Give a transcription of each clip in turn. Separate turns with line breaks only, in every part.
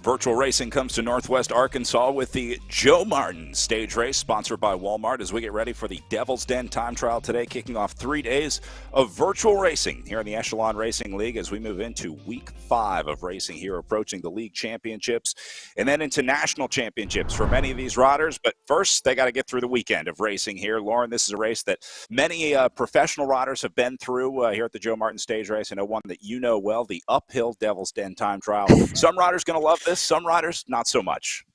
Virtual racing comes to Northwest Arkansas with the Joe Martin stage race, sponsored by Walmart, as we get ready for the Devil's Den time trial today, kicking off 3 days of virtual racing here in the Echelon Racing League as we move into week 5 of racing here, approaching the league championships and then into national championships for many of these riders. But first, they got to get through the weekend of racing here. Lauren, this is a race that many professional riders have been through here at the Joe Martin stage race. I know one that you know well, the uphill Devil's Den time trial. Some riders going to love this. Some riders, not so much.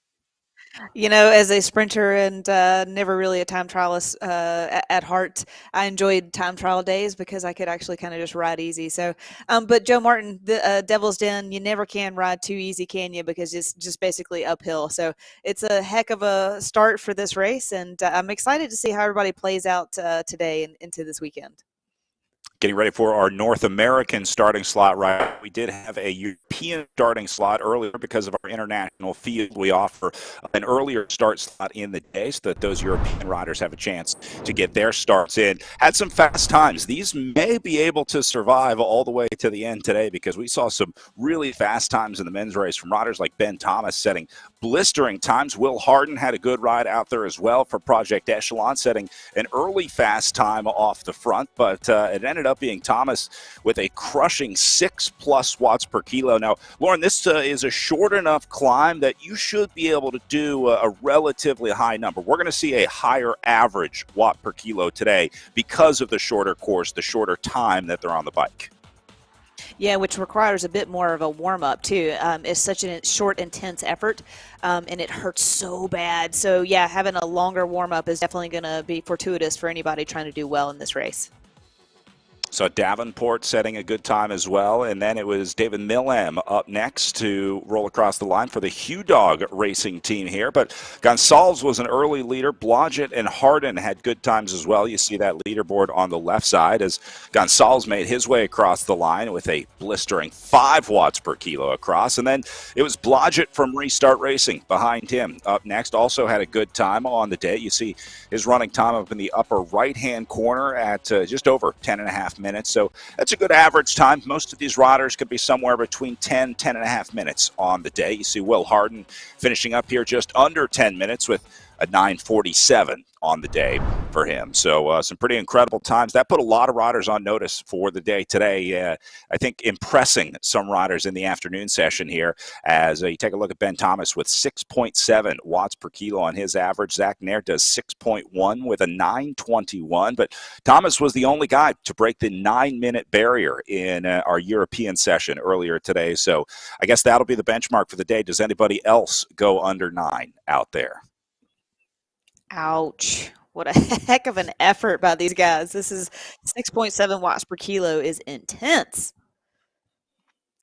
You know, as a sprinter and never really a time trialist at heart, I enjoyed time trial days because I could actually kind of just ride easy. So, but Joe Martin, the Devil's Den, you never can ride too easy, can you? Because it's just basically uphill. So it's a heck of a start for this race, and I'm excited to see how everybody plays out today and into this weekend.
Getting ready for our North American starting slot, right? We did have a European starting slot earlier because of our international field. We offer an earlier start slot in the day so that those European riders have a chance to get their starts in. Had some fast times. These may be able to survive all the way to the end today because we saw some really fast times in the men's race from riders like Ben Thomas setting blistering times. Will Harden had a good ride out there as well for Project Echelon, setting an early fast time off the front, but it ended up being Thomas with a crushing 6+ watts per kilo. Now, Lauren, this is a short enough climb that you should be able to do a relatively high number. We're going to see a higher average watt per kilo today because of the shorter course, the shorter time that they're on the bike.
Yeah, which requires a bit more of a warm-up, too. It's such a short, intense effort, and it hurts so bad. So, yeah, having a longer warm-up is definitely going to be fortuitous for anybody trying to do well in this race.
So Davenport setting a good time as well. And then it was David Millam up next to roll across the line for the Hugh Dog racing team here. But Gonsalves was an early leader. Blodgett and Harden had good times as well. You see that leaderboard on the left side as Gonsalves made his way across the line with a blistering 5 watts per kilo across. And then it was Blodgett from Restart Racing behind him up next. Also had a good time on the day. You see his running time up in the upper right-hand corner at just over 10.5 minutes. So that's a good average time. Most of these riders could be somewhere between 10.5 minutes on the day. You see Will Harden finishing up here just under 10 minutes with a 9:47 on the day for him. So some pretty incredible times. That put a lot of riders on notice for the day today. I think impressing some riders in the afternoon session here as you take a look at Ben Thomas with 6.7 watts per kilo on his average. Zach Nair does 6.1 with a 9:21. But Thomas was the only guy to break the 9-minute barrier in our European session earlier today. So I guess that'll be the benchmark for the day. Does anybody else go under 9 out there?
Ouch. What a heck of an effort by these guys. This is 6.7 watts per kilo is intense.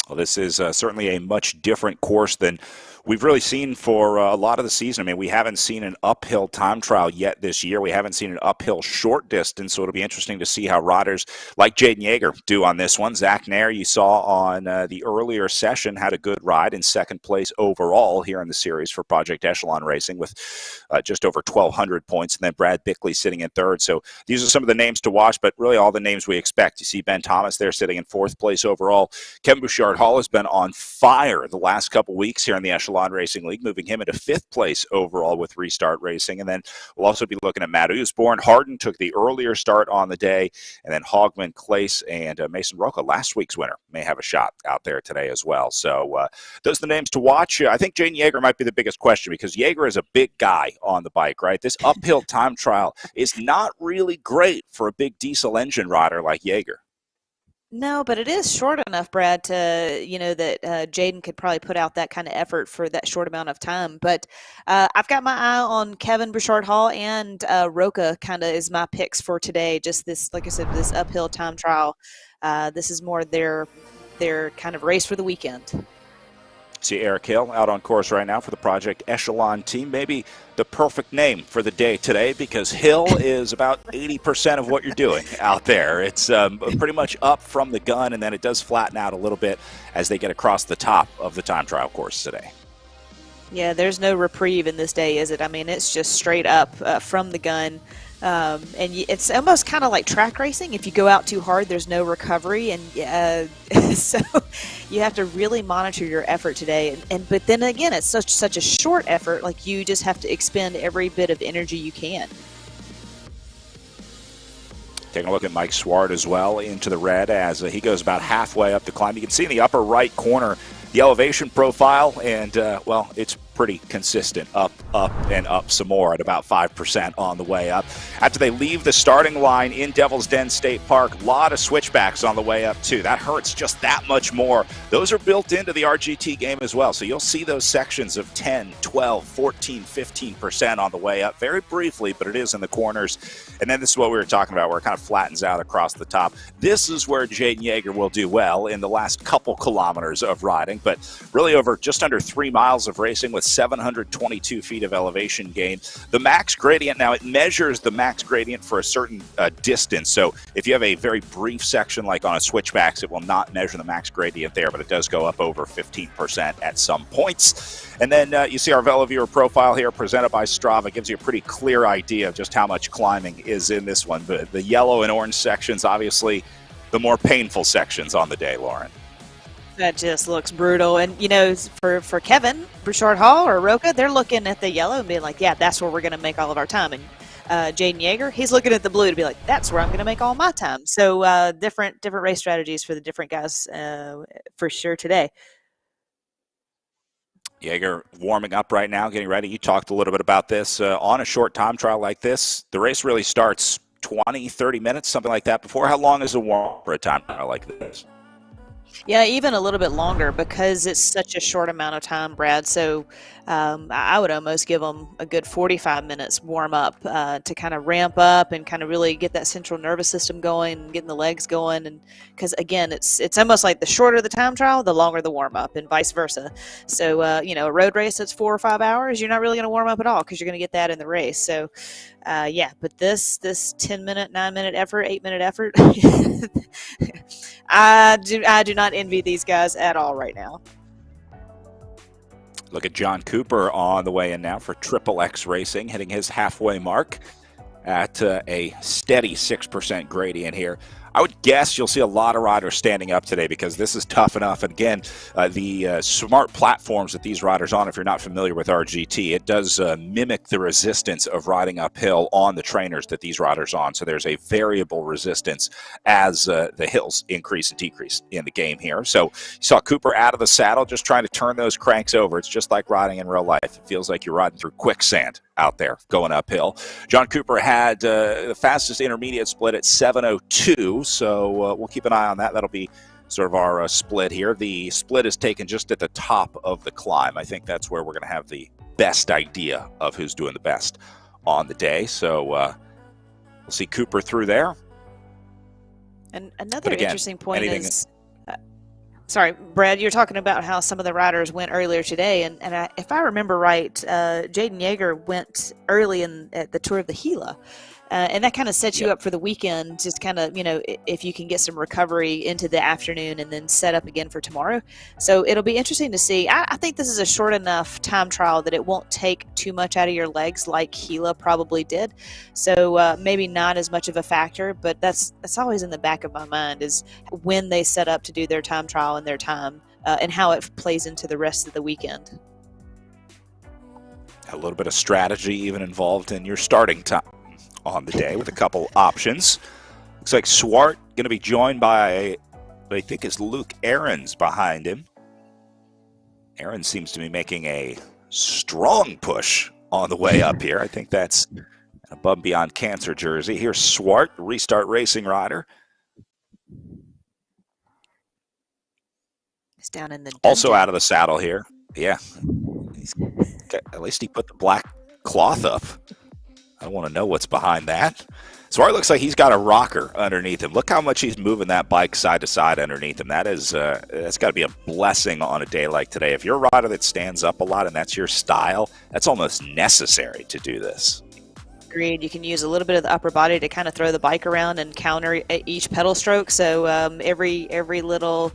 Well, this is certainly a much different course than we've really seen for a lot of the season. I mean, we haven't seen an uphill time trial yet this year. We haven't seen an uphill short distance, so it'll be interesting to see how riders like Jaden Yeager do on this one. Zach Nair, you saw on the earlier session, had a good ride in second place overall here in the series for Project Echelon Racing with just over 1,200 points, and then Brad Bickley sitting in third. So these are some of the names to watch, but really all the names we expect. You see Ben Thomas there sitting in fourth place overall. Kevin Bouchard Hall has been on fire the last couple weeks here in the Echelon Racing League, moving him into fifth place overall with Restart Racing. And then we'll also be looking at Matt Usborne. Harden took the earlier start on the day, and then Hogman, Clace, and Mason Roca, last week's winner, may have a shot out there today as well. So those are the names to watch. I think Jaden Yeager might be the biggest question because Yeager is a big guy on the bike, right? This uphill time trial is not really great for a big diesel engine rider like Yeager.
No, but it is short enough, Brad, to, that Jaden could probably put out that kind of effort for that short amount of time. But I've got my eye on Kevin Bouchard Hall and Roca kind of is my picks for today. Just this, like I said, this uphill time trial. This is more their kind of race for the weekend.
See Eric Hill out on course right now for the Project Echelon team. Maybe the perfect name for the day today because Hill is about 80% of what you're doing out there. It's pretty much up from the gun, and then it does flatten out a little bit as they get across the top of the time trial course today.
Yeah, there's no reprieve in this day, is it? I mean, it's just straight up from the gun. It's almost kind of like track racing. If you go out too hard, there's no recovery, and so you have to really monitor your effort today. But then again, it's such a short effort. Like you just have to expend every bit of energy you can.
Taking a look at Mike Swart as well into the red as he goes about halfway up the climb. You can see in the upper right corner the elevation profile, and, well, it's pretty consistent, up, and up some more at about 5% on the way up. After they leave the starting line in Devil's Den State Park, a lot of switchbacks on the way up, too. That hurts just that much more. Those are built into the RGT game as well, so you'll see those sections of 10, 12, 14, 15% on the way up very briefly, but it is in the corners. And then this is what we were talking about, where it kind of flattens out across the top. This is where Jaden Yeager will do well in the last couple kilometers of riding, but really over just under 3 miles of racing with 722 feet of elevation gain. The max gradient, now it measures the max gradient for a certain distance. So if you have a very brief section like on a switchbacks, it will not measure the max gradient there, but it does go up over 15% at some points. And then you see our VeloViewer profile here presented by Strava. It gives you a pretty clear idea of just how much climbing is in this one. But the yellow and orange sections, obviously the more painful sections on the day, Lauren.
That just looks brutal. And, for Kevin, Bouchard Hall or Roca, they're looking at the yellow and being like, yeah, that's where we're going to make all of our time. And Jaden Yeager, he's looking at the blue to be like, that's where I'm going to make all my time. So different race strategies for the different guys for sure today.
Yeager warming up right now, getting ready. You talked a little bit about this. On a short time trial like this, the race really starts 20, 30 minutes, something like that before. How long is a warm for a time trial like this?
Yeah, even a little bit longer because it's such a short amount of time, Brad. So I would almost give them a good 45 minutes warm up to kind of ramp up and kind of really get that central nervous system going and getting the legs going. And because again, it's almost like the shorter the time trial, the longer the warm up, and vice versa. So a road race that's 4 or 5 hours, you're not really going to warm up at all because you're going to get that in the race. So but this 10-minute, 9-minute effort, 8-minute effort, I do not envy these guys at all right now.
Look at John Cooper on the way in now for Triple X Racing, hitting his halfway mark at a steady 6% gradient here. I would guess you'll see a lot of riders standing up today because this is tough enough. And again, the smart platforms that these riders on, if you're not familiar with RGT, it does mimic the resistance of riding uphill on the trainers that these riders on. So there's a variable resistance as the hills increase and decrease in the game here. So you saw Cooper out of the saddle, just trying to turn those cranks over. It's just like riding in real life. It feels like you're riding through quicksand out there going uphill. John Cooper had the fastest intermediate split at 7:02, so we'll keep an eye on that. That'll be sort of our split here. The split is taken just at the top of the climb. I think that's where we're going to have the best idea of who's doing the best on the day. So we'll see Cooper through there.
And another interesting point is... Sorry, Brad, you're talking about how some of the riders went earlier today, and if I remember right, Jaden Yeager went early at the Tour of the Gila, and that kind of sets you up for the weekend, just kind of, if you can get some recovery into the afternoon and then set up again for tomorrow. So it'll be interesting to see. I think this is a short enough time trial that it won't take too much out of your legs like Gila probably did. So maybe not as much of a factor, but that's always in the back of my mind is when they set up to do their time trial and their time and how it plays into the rest of the weekend.
A little bit of strategy even involved in your starting time on the day with a couple options. Looks like Swart going to be joined by, what I think is Luke Ahrens behind him. Ahrens seems to be making a strong push on the way up here. I think that's an above and beyond cancer jersey. Here's Swart, Restart Racing rider.
He's down in the dungeon.
Also out of the saddle here. Yeah. At least he put the black cloth up. I want to know what's behind that. Swart looks like he's got a rocker underneath him. Look how much he's moving that bike side to side underneath him. That's got to be a blessing on a day like today. If you're a rider that stands up a lot and that's your style, that's almost necessary to do this.
Agreed. You can use a little bit of the upper body to kind of throw the bike around and counter each pedal stroke. So every little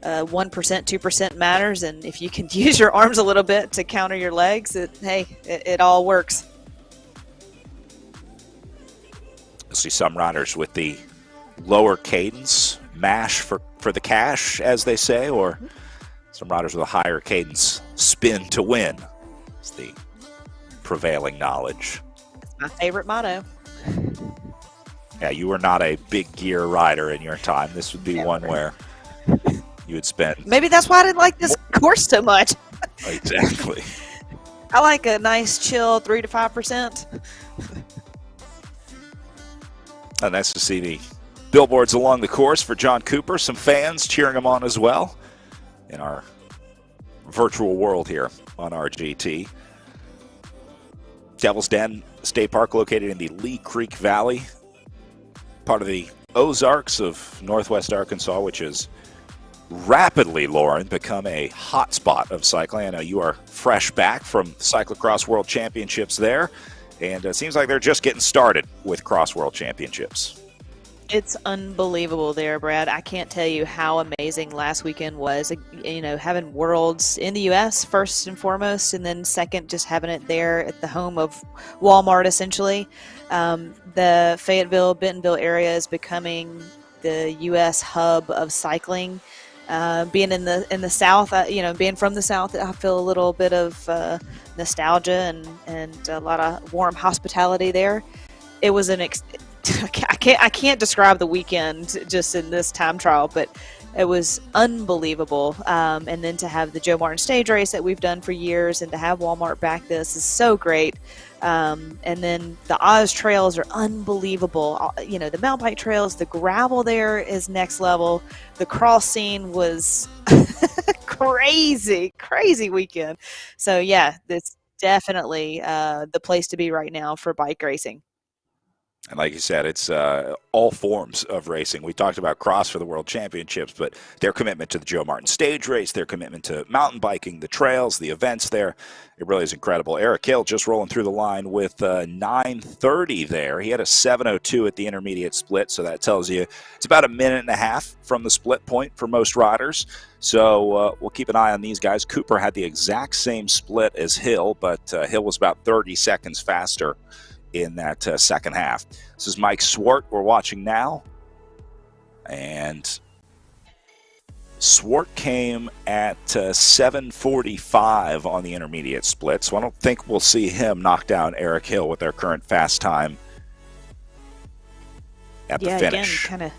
1%, 2% matters. And if you can use your arms a little bit to counter your legs, it all works.
I see some riders with the lower cadence, mash for the cash, as they say, or some riders with a higher cadence, spin to win. It's the prevailing knowledge.
My favorite motto.
Yeah, you were not a big gear rider in your time. This would be one where you would spend.
Maybe that's why I didn't like this course so much.
Exactly.
I like a nice chill 3 to 5%.
Nice to see the billboards along the course for John Cooper. Some fans cheering him on as well in our virtual world here on RGT. Devil's Den State Park, located in the Lee Creek Valley, part of the Ozarks of Northwest Arkansas, which is rapidly, Lauren, become a hotspot of cycling. I know you are fresh back from Cyclocross World Championships there, and it seems like they're just getting started with Cross World Championships.
It's unbelievable there, Brad. I can't tell you how amazing last weekend was. You know, having Worlds in the U.S. first and foremost, and then second, just having it there at the home of Walmart, essentially. The Fayetteville, Bentonville area is becoming the U.S. hub of cycling. Being in the South, you know, being from the South, I feel a little bit of nostalgia and a lot of warm hospitality there. It was I can't describe the weekend just in this time trial, but it was unbelievable. And then to have the Joe Martin stage race that we've done for years, and to have Walmart back this is so great. And then the Oz trails are unbelievable. You know, the mountain bike trails, the gravel there is next level. The cross scene was crazy weekend. So yeah, it's definitely the place to be right now for bike racing.
And like you said, it's all forms of racing. We talked about cross for the World Championships, but their commitment to the Joe Martin stage race, their commitment to mountain biking, the trails, the events there, it really is incredible. Eric Hill just rolling through the line with 9:30 there. He had a 7:02 at the intermediate split, so that tells you it's about a minute and a half from the split point for most riders. So we'll keep an eye on these guys. Cooper had the exact same split as Hill, but Hill was about 30 seconds faster in that second half. This is Mike Swart we're watching now. And Swart came at 7:45 on the intermediate split, so I don't think we'll see him knock down Eric Hill with their current fast time at the finish.
Again, kind of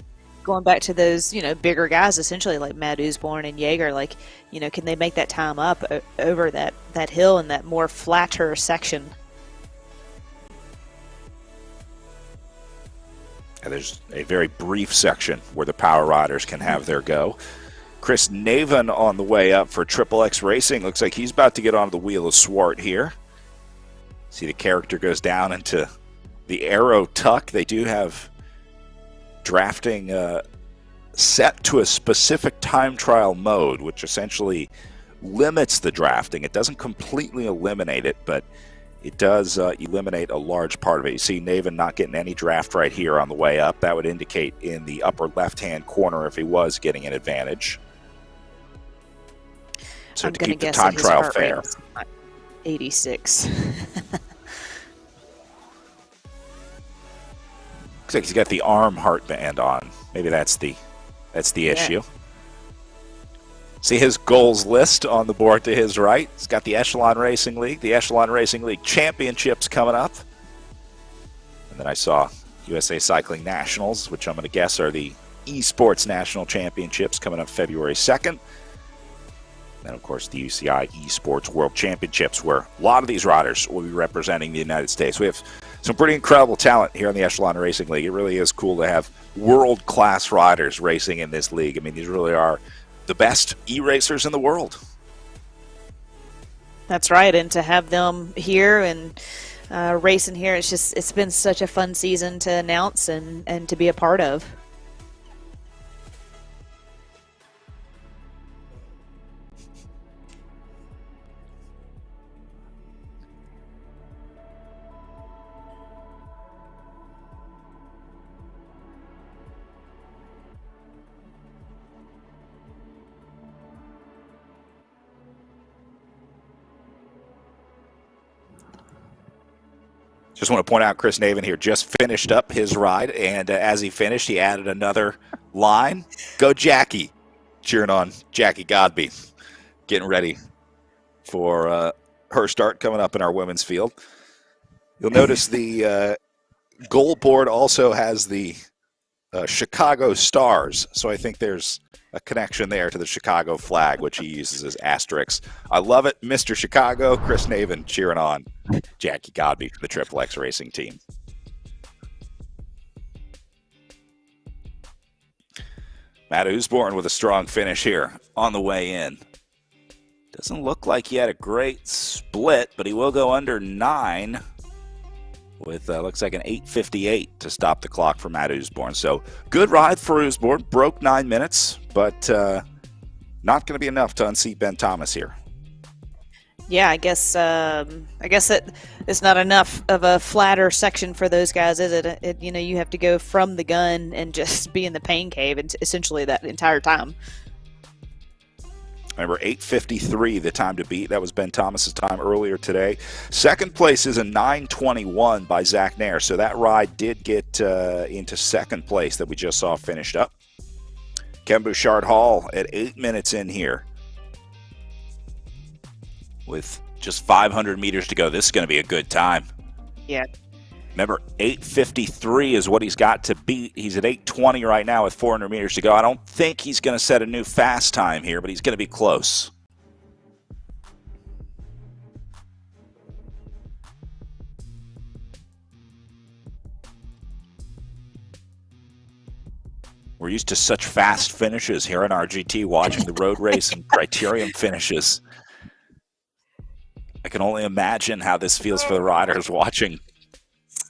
going back to those, you know, bigger guys, essentially like Matt Usborne and Jaeger, like, you know, can they make that time up over that hill and that more flatter section?
And there's a very brief section where the power riders can have their go. Chris Naven on the way up for Triple X Racing. Looks like he's about to get onto the wheel of Swart here. See, the character goes down into the arrow tuck. They do have drafting set to a specific time trial mode, which essentially limits the drafting. It doesn't completely eliminate it, but it does eliminate a large part of it. You see Naven not getting any draft right here on the way up. That would indicate in the upper left-hand corner if he was getting an advantage. So
I'm
to
going to
keep the
guess
time
his
trial
heart rate
fair.
was 86.
Looks like he's got the arm heart band on. Maybe that's the issue. See his goals list on the board to his right. He's got the Echelon Racing League, the Echelon Racing League Championships coming up. And then I saw USA Cycling Nationals, which I'm going to guess are the Esports National Championships coming up February 2nd. And, of course, the UCI Esports World Championships, where a lot of these riders will be representing the United States. We have some pretty incredible talent here in the Echelon Racing League. It really is cool to have world-class riders racing in this league. I mean, these really are the best e-racers in the world.
That's right, and to have them here and racing here, it's been such a fun season to announce and to be a part of.
Just want to point out Chris Naven here just finished up his ride, and as he finished, he added another line. Go Jackie. Cheering on Jackie Godby. Getting ready for her start coming up in our women's field. You'll notice the goal board also has the Chicago Stars, so I think there's a connection there to the Chicago flag, which he uses as asterisks. I love it, Mr. Chicago. Chris Naven cheering on Jackie Godby for the Triple X Racing team. Matt Usborne with a strong finish here on the way in. Doesn't look like he had a great split, but he will go under 9 with looks like an 8:58 to stop the clock for Matt Usborne. So good ride for Usborne. Broke 9 minutes, but not going to be enough to unseat Ben Thomas here.
Yeah, I guess that it's not enough of a flatter section for those guys, is it? You have to go from the gun and just be in the pain cave and essentially that entire time.
Remember, 8:53, the time to beat. That was Ben Thomas's time earlier today. Second place is a 9:21 by Zach Nair. So that ride did get into second place that we just saw finished up. Kevin Bouchard Hall at 8 minutes in here, with just 500 meters to go. This is going to be a good time.
Yeah.
Remember, 8:53 is what he's got to beat. He's at 8:20 right now with 400 meters to go. I don't think he's going to set a new fast time here, but he's going to be close. We're used to such fast finishes here in RGT, watching the road race and criterium finishes. I can only imagine how this feels for the riders watching.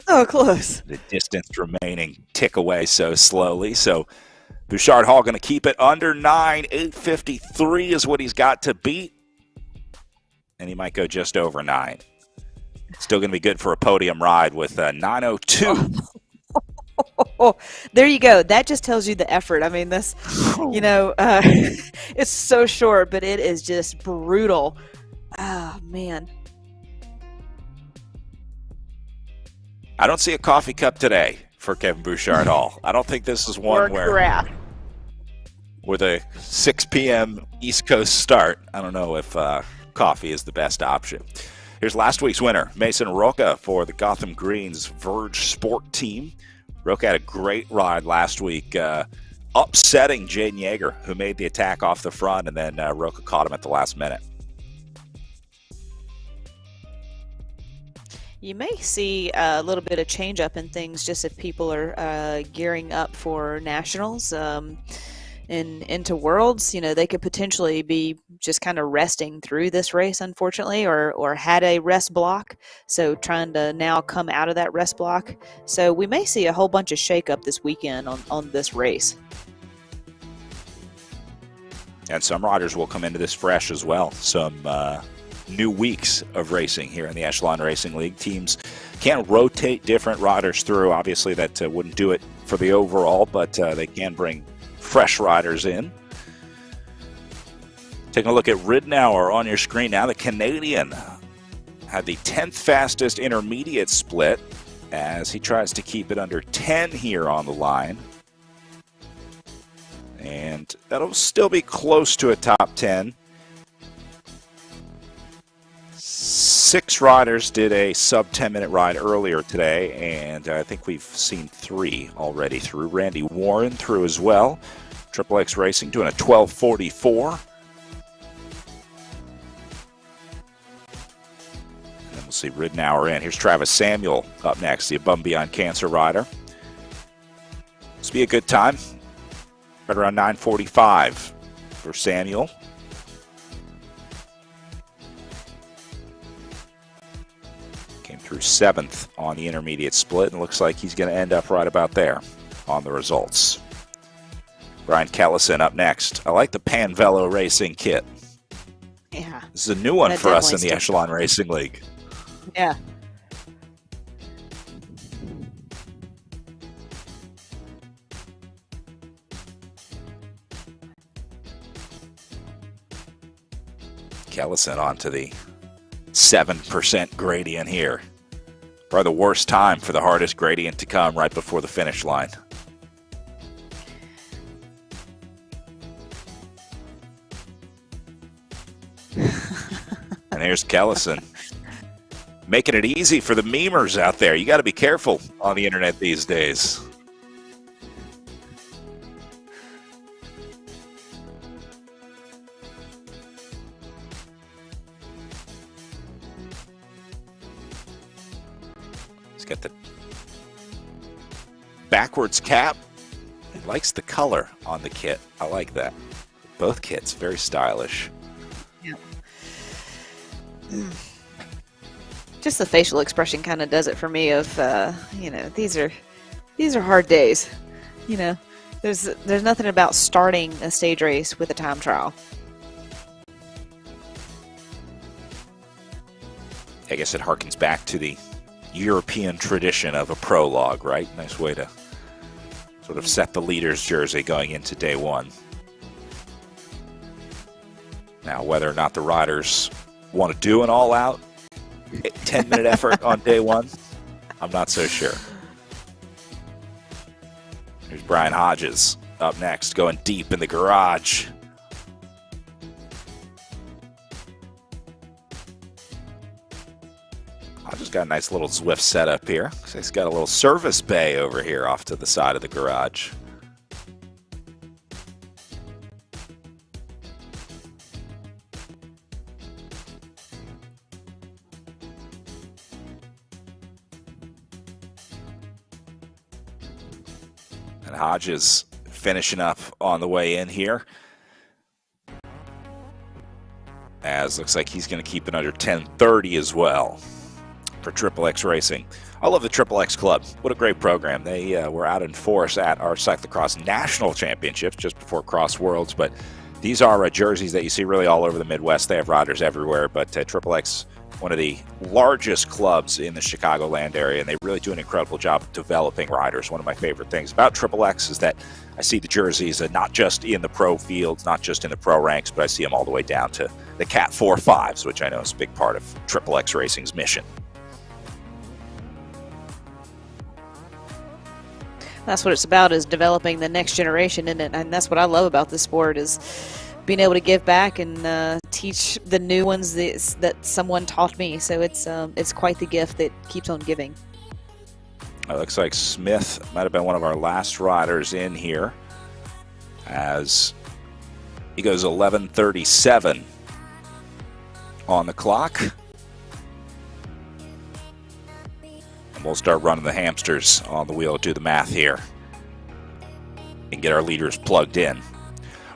So close.
The distance remaining tick away so slowly. So Bouchard Hall going to keep it under 9. 8:53 is what he's got to beat. And he might go just over 9. Still going to be good for a podium ride with 9:02.
Oh, there you go. That just tells you the effort. I mean, this, it's so short, but it is just brutal. Oh, man.
I don't see a coffee cup today for Kevin Bouchard Hall. I don't think this is one where with a 6 p.m. East Coast start, I don't know if coffee is the best option. Here's last week's winner, Mason Roca for the Gotham Greens Verge Sport team. Roca had a great ride last week, upsetting Jaden Yeager, who made the attack off the front, and then Roca caught him at the last minute.
You may see a little bit of change up in things just if people are gearing up for nationals and into worlds. They could potentially be just kind of resting through this race, unfortunately, or had a rest block. So trying to now come out of that rest block. So we may see a whole bunch of shakeup this weekend on this race.
And some riders will come into this fresh as well. Some new weeks of racing here in the Echelon Racing League. Teams can't rotate different riders through. Obviously, that wouldn't do it for the overall, but they can bring fresh riders in. Taking a look at Ridnour on your screen now. The Canadian had the 10th fastest intermediate split as he tries to keep it under 10 here on the line. And that'll still be close to a top 10. 6 riders did a sub 10-minute ride earlier today, and I think we've seen 3 already through. Randy Warren through as well. Triple X Racing doing a 12:44. And then we'll see Ridnour in. Here's Travis Samuel up next, the Above and Beyond Cancer rider. This will be a good time. Right around 9:45 for Samuel. Through 7th on the intermediate split, and looks like he's going to end up right about there on the results. Brian Kellison up next. I like the Panvelo Racing kit.
Yeah.
This is a new one for us in the Echelon Racing League.
Yeah.
Kellison onto the 7% gradient here. Probably the worst time for the hardest gradient to come right before the finish line. And here's Kellison. Making it easy for the memers out there. You got to be careful on the internet these days. He's got the backwards cap. He likes the color on the kit. I like that. Both kits, very stylish.
Yeah. Just the facial expression kind of does it for me. Of these are hard days. There's nothing about starting a stage race with a time trial.
I guess it harkens back to the European tradition of a prologue, right? Nice way to sort of set the leader's jersey going into day one. Now, whether or not the riders want to do an all-out 10-minute effort on day one, I'm not so sure. Here's Brian Hodges up next, going deep in the garage. Hodges got a nice little Zwift setup here. He's got a little service bay over here off to the side of the garage. And Hodges finishing up on the way in here. As looks like he's going to keep it under 10:30 as well for Triple X Racing. I love the Triple X Club. What a great program. They were out in force at our Cyclocross National Championships just before Cross Worlds, but these are jerseys that you see really all over the Midwest. They have riders everywhere, but Triple X, one of the largest clubs in the Chicagoland area, and they really do an incredible job of developing riders. One of my favorite things about Triple X is that I see the jerseys not just in the pro fields, not just in the pro ranks, but I see them all the way down to the Cat 4-5s, which I know is a big part of Triple X Racing's mission.
That's what it's about, is developing the next generation, and that's what I love about this sport, is being able to give back and teach the new ones that someone taught me. So it's quite the gift that keeps on giving.
It looks like Smith might have been one of our last riders in here, as he goes 11:37 on the clock. And we'll start running the hamsters on the wheel, do the math here, and get our leaders plugged in.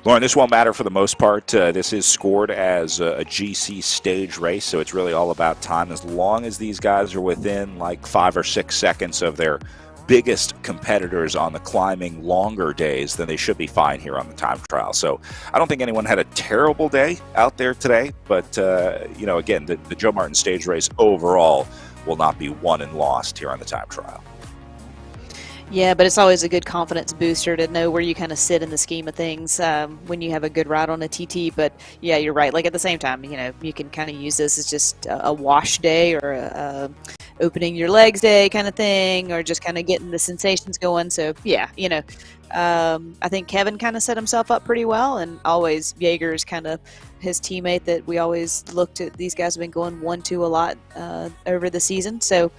Lauren, this won't matter for the most part. This is scored as a GC stage race, so it's really all about time. As long as these guys are within like 5 or 6 seconds of their biggest competitors on the climbing longer days, then they should be fine here on the time trial. So I don't think anyone had a terrible day out there today, but again, the Joe Martin stage race overall will not be won and lost here on the time trial.
Yeah, but it's always a good confidence booster to know where you kind of sit in the scheme of things when you have a good ride on a TT. But yeah, you're right. Like at the same time, you can kind of use this as just a wash day or a opening your legs day kind of thing, or just kind of getting the sensations going. So yeah, I think Kevin kind of set himself up pretty well, and always Jaeger's kind of his teammate that we always looked at. These guys have been going 1-2 a lot over the season. So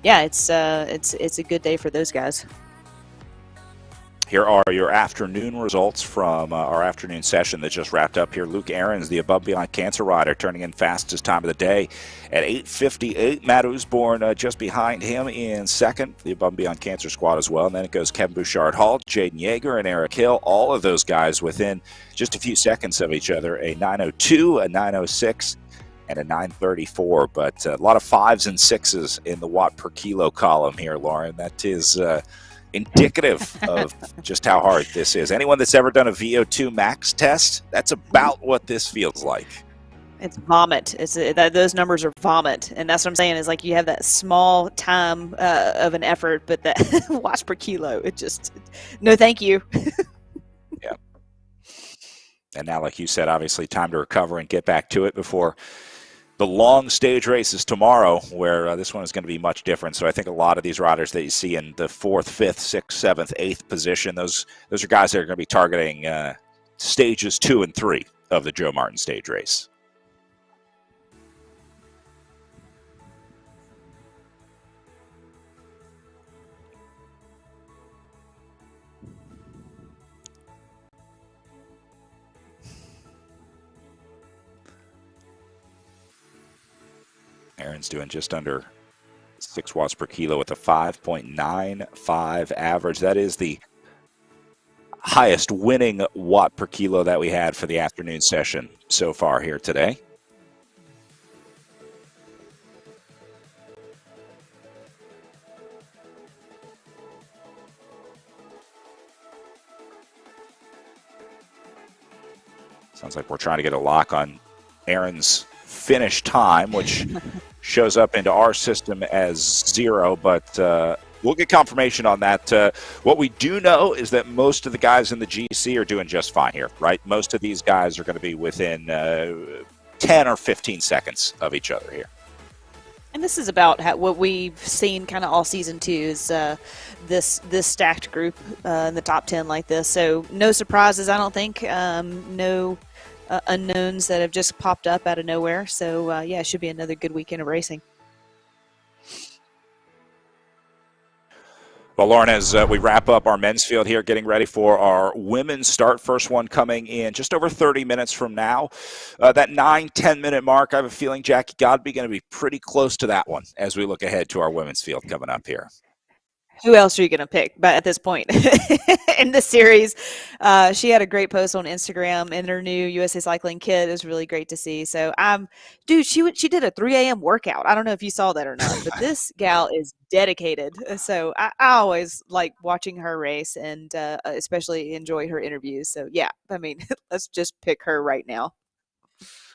yeah, it's a good day for those guys.
Here are your afternoon results from our afternoon session that just wrapped up here. Luke Ahrens, the Above Beyond Cancer rider, turning in fastest time of the day at 8:58. Matt Usborne just behind him in second, the Above Beyond Cancer squad as well. And then it goes Kevin Bouchard-Hall, Jaden Yeager, and Eric Hill. All of those guys within just a few seconds of each other, a 9:02, a 9:06, and a 9:34. But a lot of 5s and 6s in the watt per kilo column here, Lauren. That is indicative of just how hard this is. Anyone that's ever done a VO2 max test, that's about what this feels like.
It's vomit. Those numbers are vomit, and that's what I'm saying. Is like you have that small time of an effort, but that watts per kilo, it just no, thank you.
Yeah. And now, like you said, obviously time to recover and get back to it before The long stage race is tomorrow, where this one is going to be much different. So I think a lot of these riders that you see in the 4th, 5th, 6th, 7th, 8th position, those are guys that are going to be targeting stages 2 and 3 of the Joe Martin stage race. Aaron's doing just under 6 watts per kilo with a 5.95 average. That is the highest winning watt per kilo that we had for the afternoon session so far here today. Sounds like we're trying to get a lock on Aaron's finish time, which shows up into our system as 0, but we'll get confirmation on that. What we do know is that most of the guys in the GC are doing just fine here, right? Most of these guys are going to be within 10 or 15 seconds of each other here.
And this is about what we've seen kind of all season too, is this stacked group in the top 10 like this. So no surprises, I don't think. No unknowns that have just popped up out of nowhere. So yeah, it should be another good weekend of racing.
Well, Lauren, as we wrap up our men's field here, getting ready for our women's start, first one coming in just over 30 minutes from now. That 9-10 minute mark, I have a feeling Jackie Godby going to be pretty close to that one as we look ahead to our women's field coming up here.
Who else are you going to pick? But at this point in the series, she had a great post on Instagram in her new USA Cycling kit. It was really great to see. So, dude, she did a 3 a.m. workout. I don't know if you saw that or not, but this gal is dedicated. So I always like watching her race and especially enjoy her interviews. So yeah, I mean, let's just pick her right now.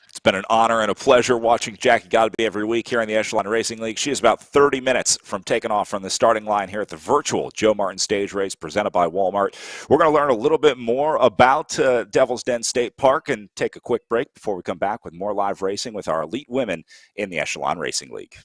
It's been an honor and a pleasure watching Jackie Godby every week here in the Echelon Racing League. She is about 30 minutes from taking off from the starting line here at the virtual Joe Martin stage race presented by Walmart. We're going to learn a little bit more about Devil's Den State Park and take a quick break before we come back with more live racing with our elite women in the Echelon Racing League.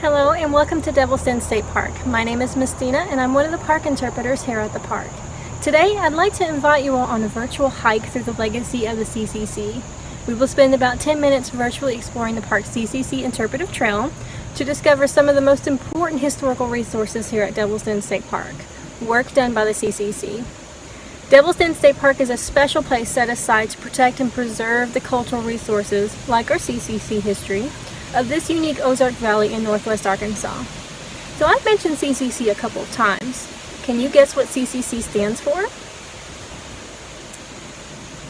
Hello and welcome to Devil's Den State Park. My name is Miss Dina and I'm one of the park interpreters here at the park. Today I'd like to invite you all on a virtual hike through the legacy of the CCC. We will spend about 10 minutes virtually exploring the park's CCC Interpretive Trail to discover some of the most important historical resources here at Devil's Den State Park, work done by the CCC. Devil's Den State Park is a special place set aside to protect and preserve the cultural resources, like our CCC history, of this unique Ozark Valley in northwest Arkansas. So I've mentioned CCC a couple of times. Can you guess what CCC stands for?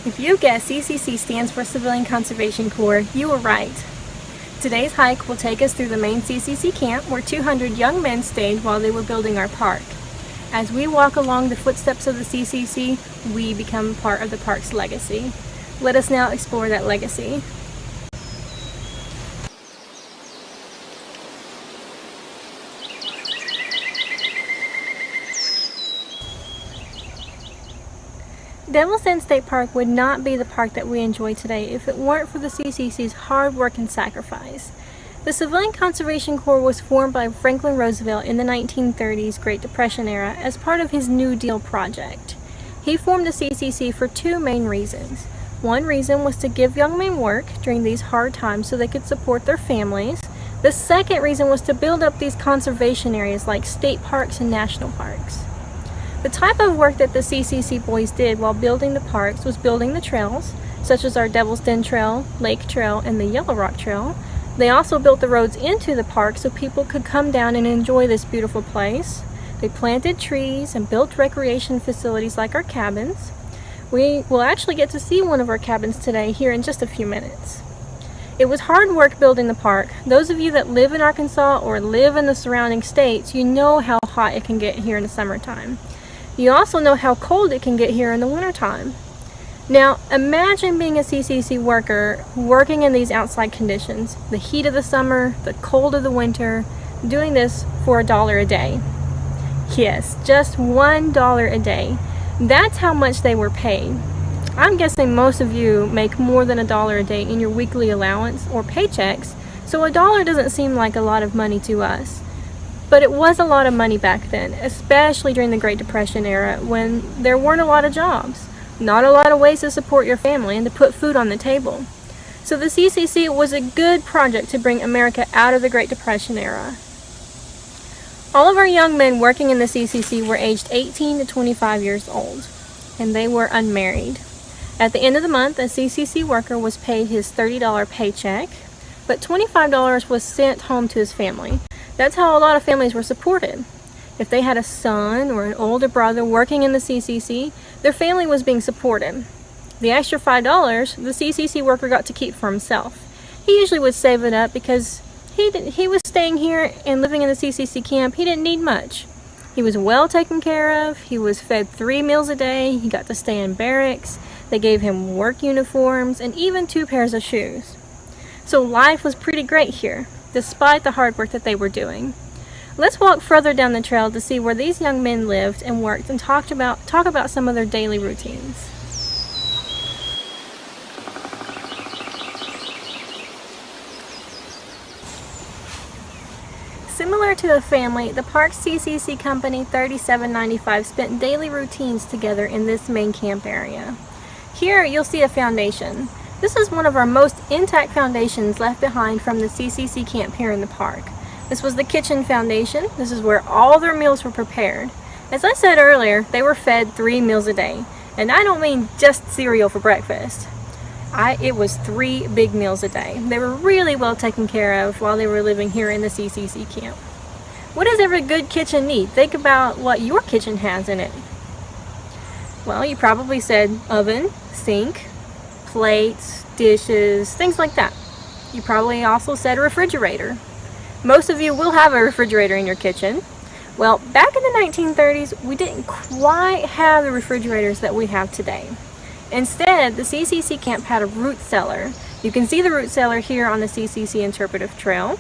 If you guess CCC stands for Civilian Conservation Corps, you were right. Today's hike will take us through the main CCC camp where 200 young men stayed while they were building our park. As we walk along the footsteps of the CCC, we become part of the park's legacy. Let us now explore that legacy. Devil's Den State Park would not be the park that we enjoy today if it weren't for the CCC's hard work and sacrifice. The Civilian Conservation Corps was formed by Franklin Roosevelt in the 1930s Great Depression era as part of his New Deal project. He formed the CCC for two main reasons. One reason was to give young men work during these hard times so they could support their families. The second reason was to build up these conservation areas like state parks and national parks. The type of work that the CCC boys did while building the parks was building the trails, such as our Devil's Den Trail, Lake Trail, and the Yellow Rock Trail. They also built the roads into the park so people could come down and enjoy this beautiful place. They planted trees and built recreation facilities like our cabins. We will actually get to see one of our cabins today here in just a few minutes. It was hard work building the park. Those of you that live in Arkansas or live in the surrounding states, you know how hot it can get here in the summertime. You also know how cold it can get here in the wintertime. Now, imagine being a CCC worker working in these outside conditions, the heat of the summer, the cold of the winter, doing this for $1 a day. Yes, just $1 a day. That's how much they were paid. I'm guessing most of you make more than $1 a day in your weekly allowance or paychecks, so $1 doesn't seem like a lot of money to us. But it was a lot of money back then, especially during the Great Depression era when there weren't a lot of jobs, not a lot of ways to support your family and to put food on the table. So the CCC was a good project to bring America out of the Great Depression era. All of our young men working in the CCC were aged 18 to 25 years old, and they were unmarried. At the end of the month, a CCC worker was paid his $30 paycheck, but $25 was sent home to his family. That's how a lot of families were supported. If they had a son or an older brother working in the CCC, their family was being supported. The extra $5 the CCC worker got to keep for himself. He usually would save it up because he was staying here and living in the CCC camp. He didn't need much. He was well taken care of. He was fed 3 meals a day. He got to stay in barracks. They gave him work uniforms and even 2 pairs of shoes. So life was pretty great here, despite the hard work that they were doing. Let's walk further down the trail to see where these young men lived and worked and talk about some of their daily routines. Similar to a family, the Park CCC Company 3795 spent daily routines together in this main camp area. Here you'll see a foundation. This is one of our most intact foundations left behind from the CCC camp here in the park. This was the kitchen foundation. This is where all their meals were prepared. As I said earlier, they were fed 3 meals a day. And I don't mean just cereal for breakfast. It was 3 big meals a day. They were really well taken care of while they were living here in the CCC camp. What does every good kitchen need? Think about what your kitchen has in it. Well, you probably said oven, sink, plates, dishes, things like that. You probably also said a refrigerator. Most of you will have a refrigerator in your kitchen. Well, back in the 1930s, we didn't quite have the refrigerators that we have today. Instead, the CCC camp had a root cellar. You can see the root cellar here on the CCC Interpretive Trail.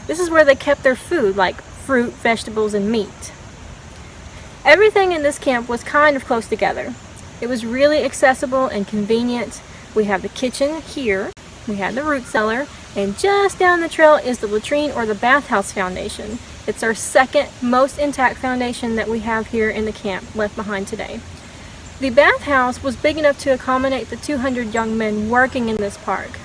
This is where they kept their food, like fruit, vegetables, and meat. Everything in this camp was kind of close together. It was really accessible and convenient. We have the kitchen here, we had the root cellar, and just down the trail is the latrine or the bathhouse foundation. It's our second most intact foundation that we have here in the camp left behind today. The bathhouse was big enough to accommodate the 200 young men working in this park.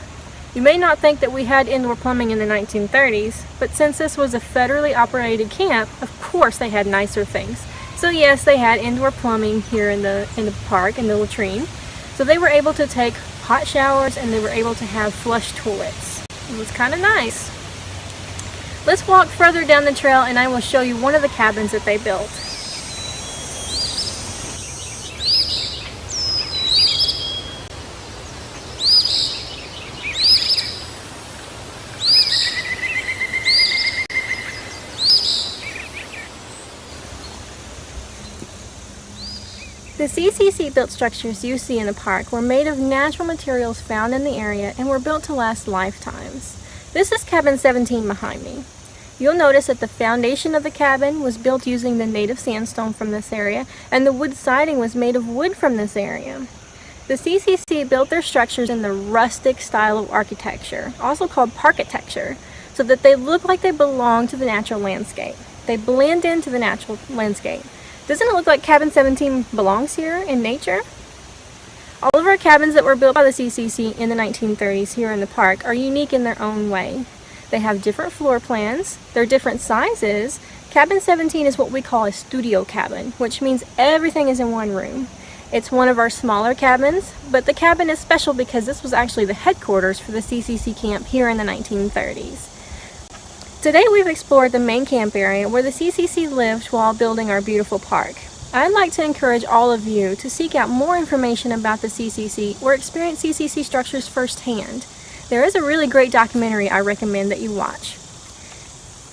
You may not think that we had indoor plumbing in the 1930s, but since this was a federally operated camp, of course they had nicer things. So yes, they had indoor plumbing here in the park, in the latrine. So they were able to take hot showers and they were able to have flush toilets. It was kind of nice. Let's walk further down the trail and I will show you one of the cabins that they built. The CCC built structures you see in the park were made of natural materials found in the area and were built to last lifetimes. This is cabin 17 behind me. You'll notice that the foundation of the cabin was built using the native sandstone from this area, and the wood siding was made of wood from this area. The CCC built their structures in the rustic style of architecture, also called parkitecture, so that they look like they belong to the natural landscape. They blend into the natural landscape. Doesn't it look like cabin 17 belongs here in nature? All of our cabins that were built by the CCC in the 1930s here in the park are unique in their own way. They have different floor plans, they're different sizes. Cabin 17 is what we call a studio cabin, which means everything is in one room. It's one of our smaller cabins, but the cabin is special because this was actually the headquarters for the CCC camp here in the 1930s. Today we've explored the main camp area where the CCC lived while building our beautiful park. I'd like to encourage all of you to seek out more information about the CCC or experience CCC structures firsthand. There is a really great documentary I recommend that you watch.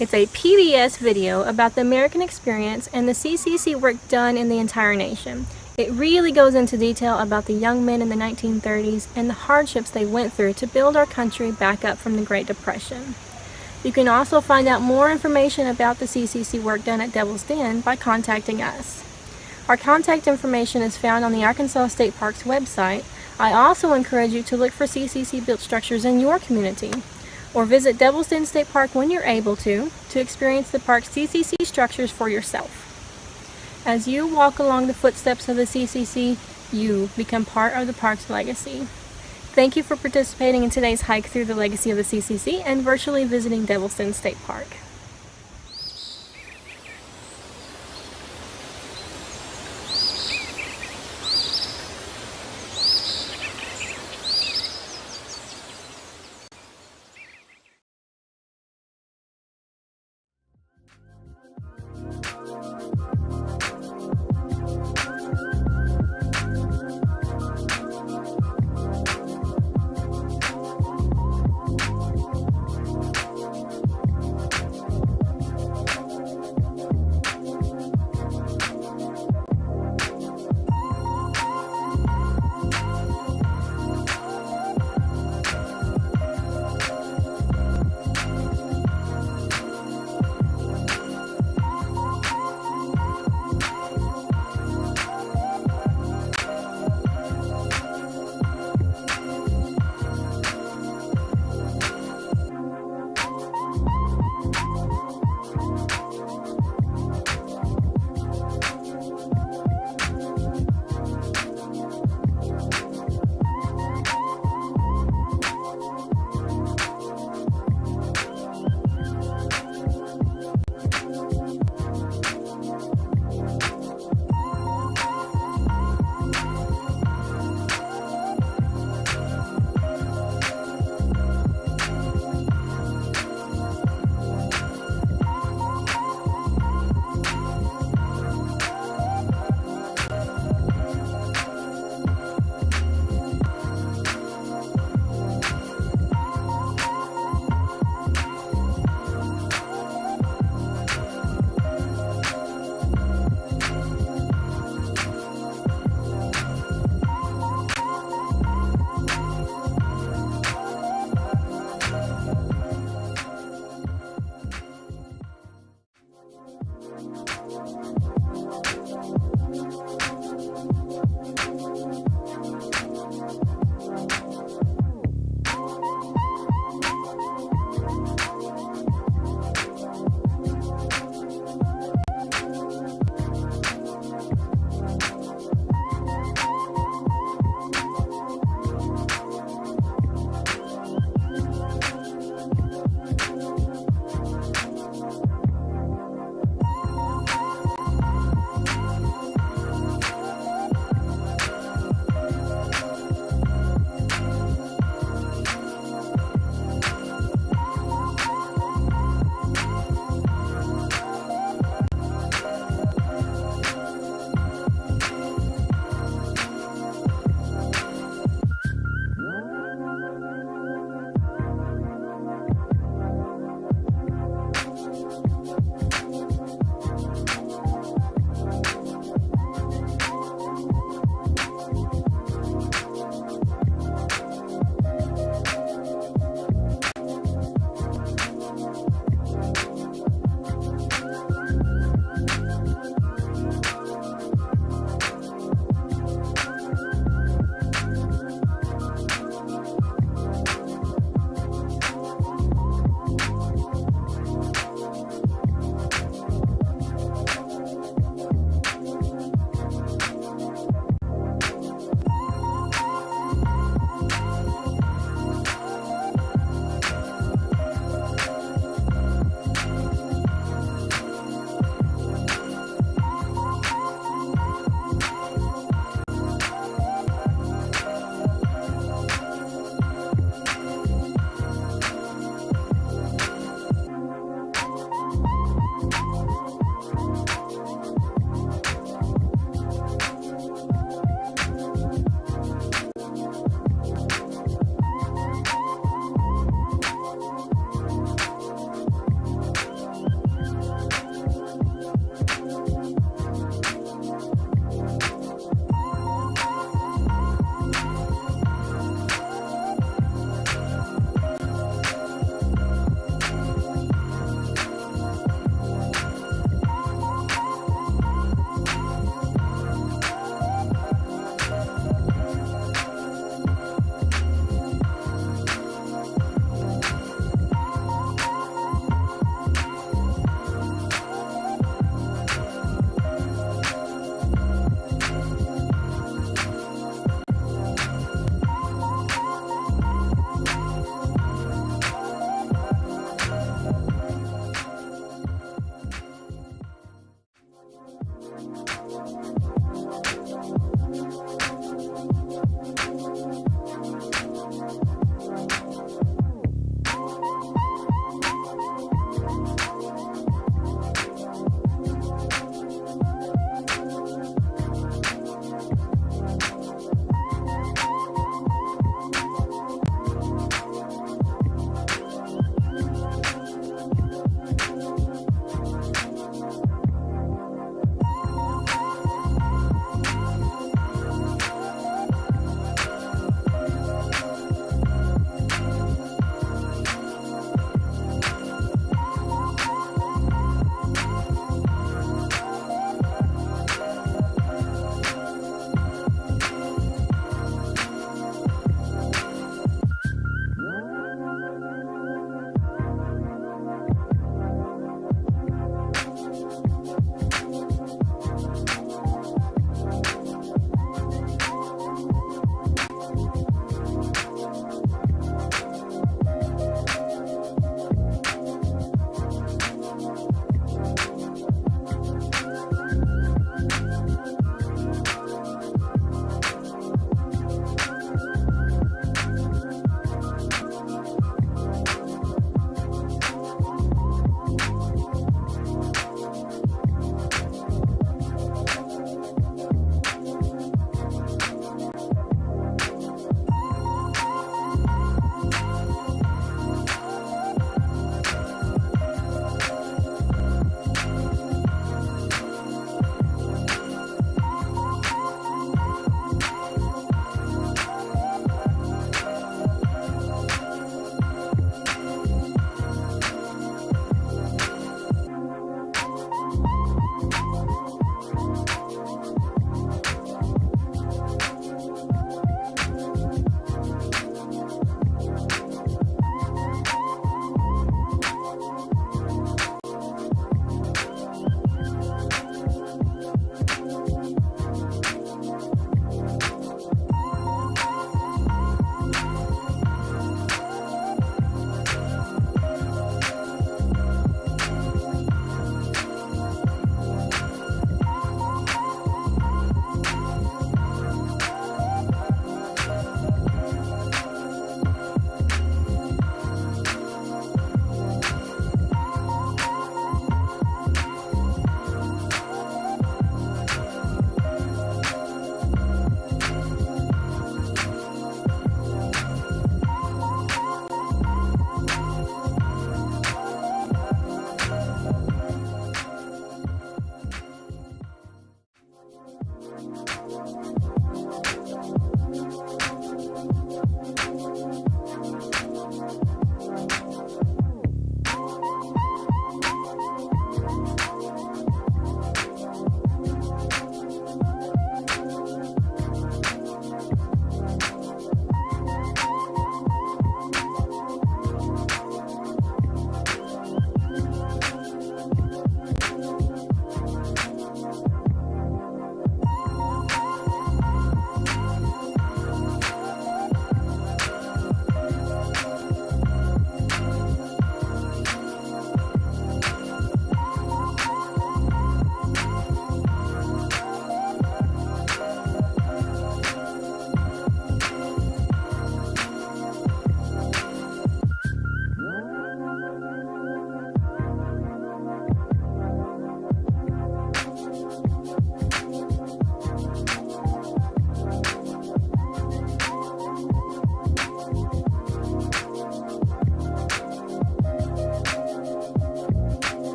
It's a PBS video about the American experience and the CCC work done in the entire nation. It really goes into detail about the young men in the 1930s and the hardships they went through to build our country back up from the Great Depression. You can also find out more information about the CCC work done at Devil's Den by contacting us. Our contact information is found on the Arkansas State Parks website. I also encourage you to look for CCC built structures in your community, or visit Devil's Den State Park when you're able to experience the park's CCC structures for yourself. As you walk along the footsteps of the CCC, you become part of the park's legacy. Thank you for participating in today's hike through the legacy of the CCC and virtually visiting Devil's Den State Park.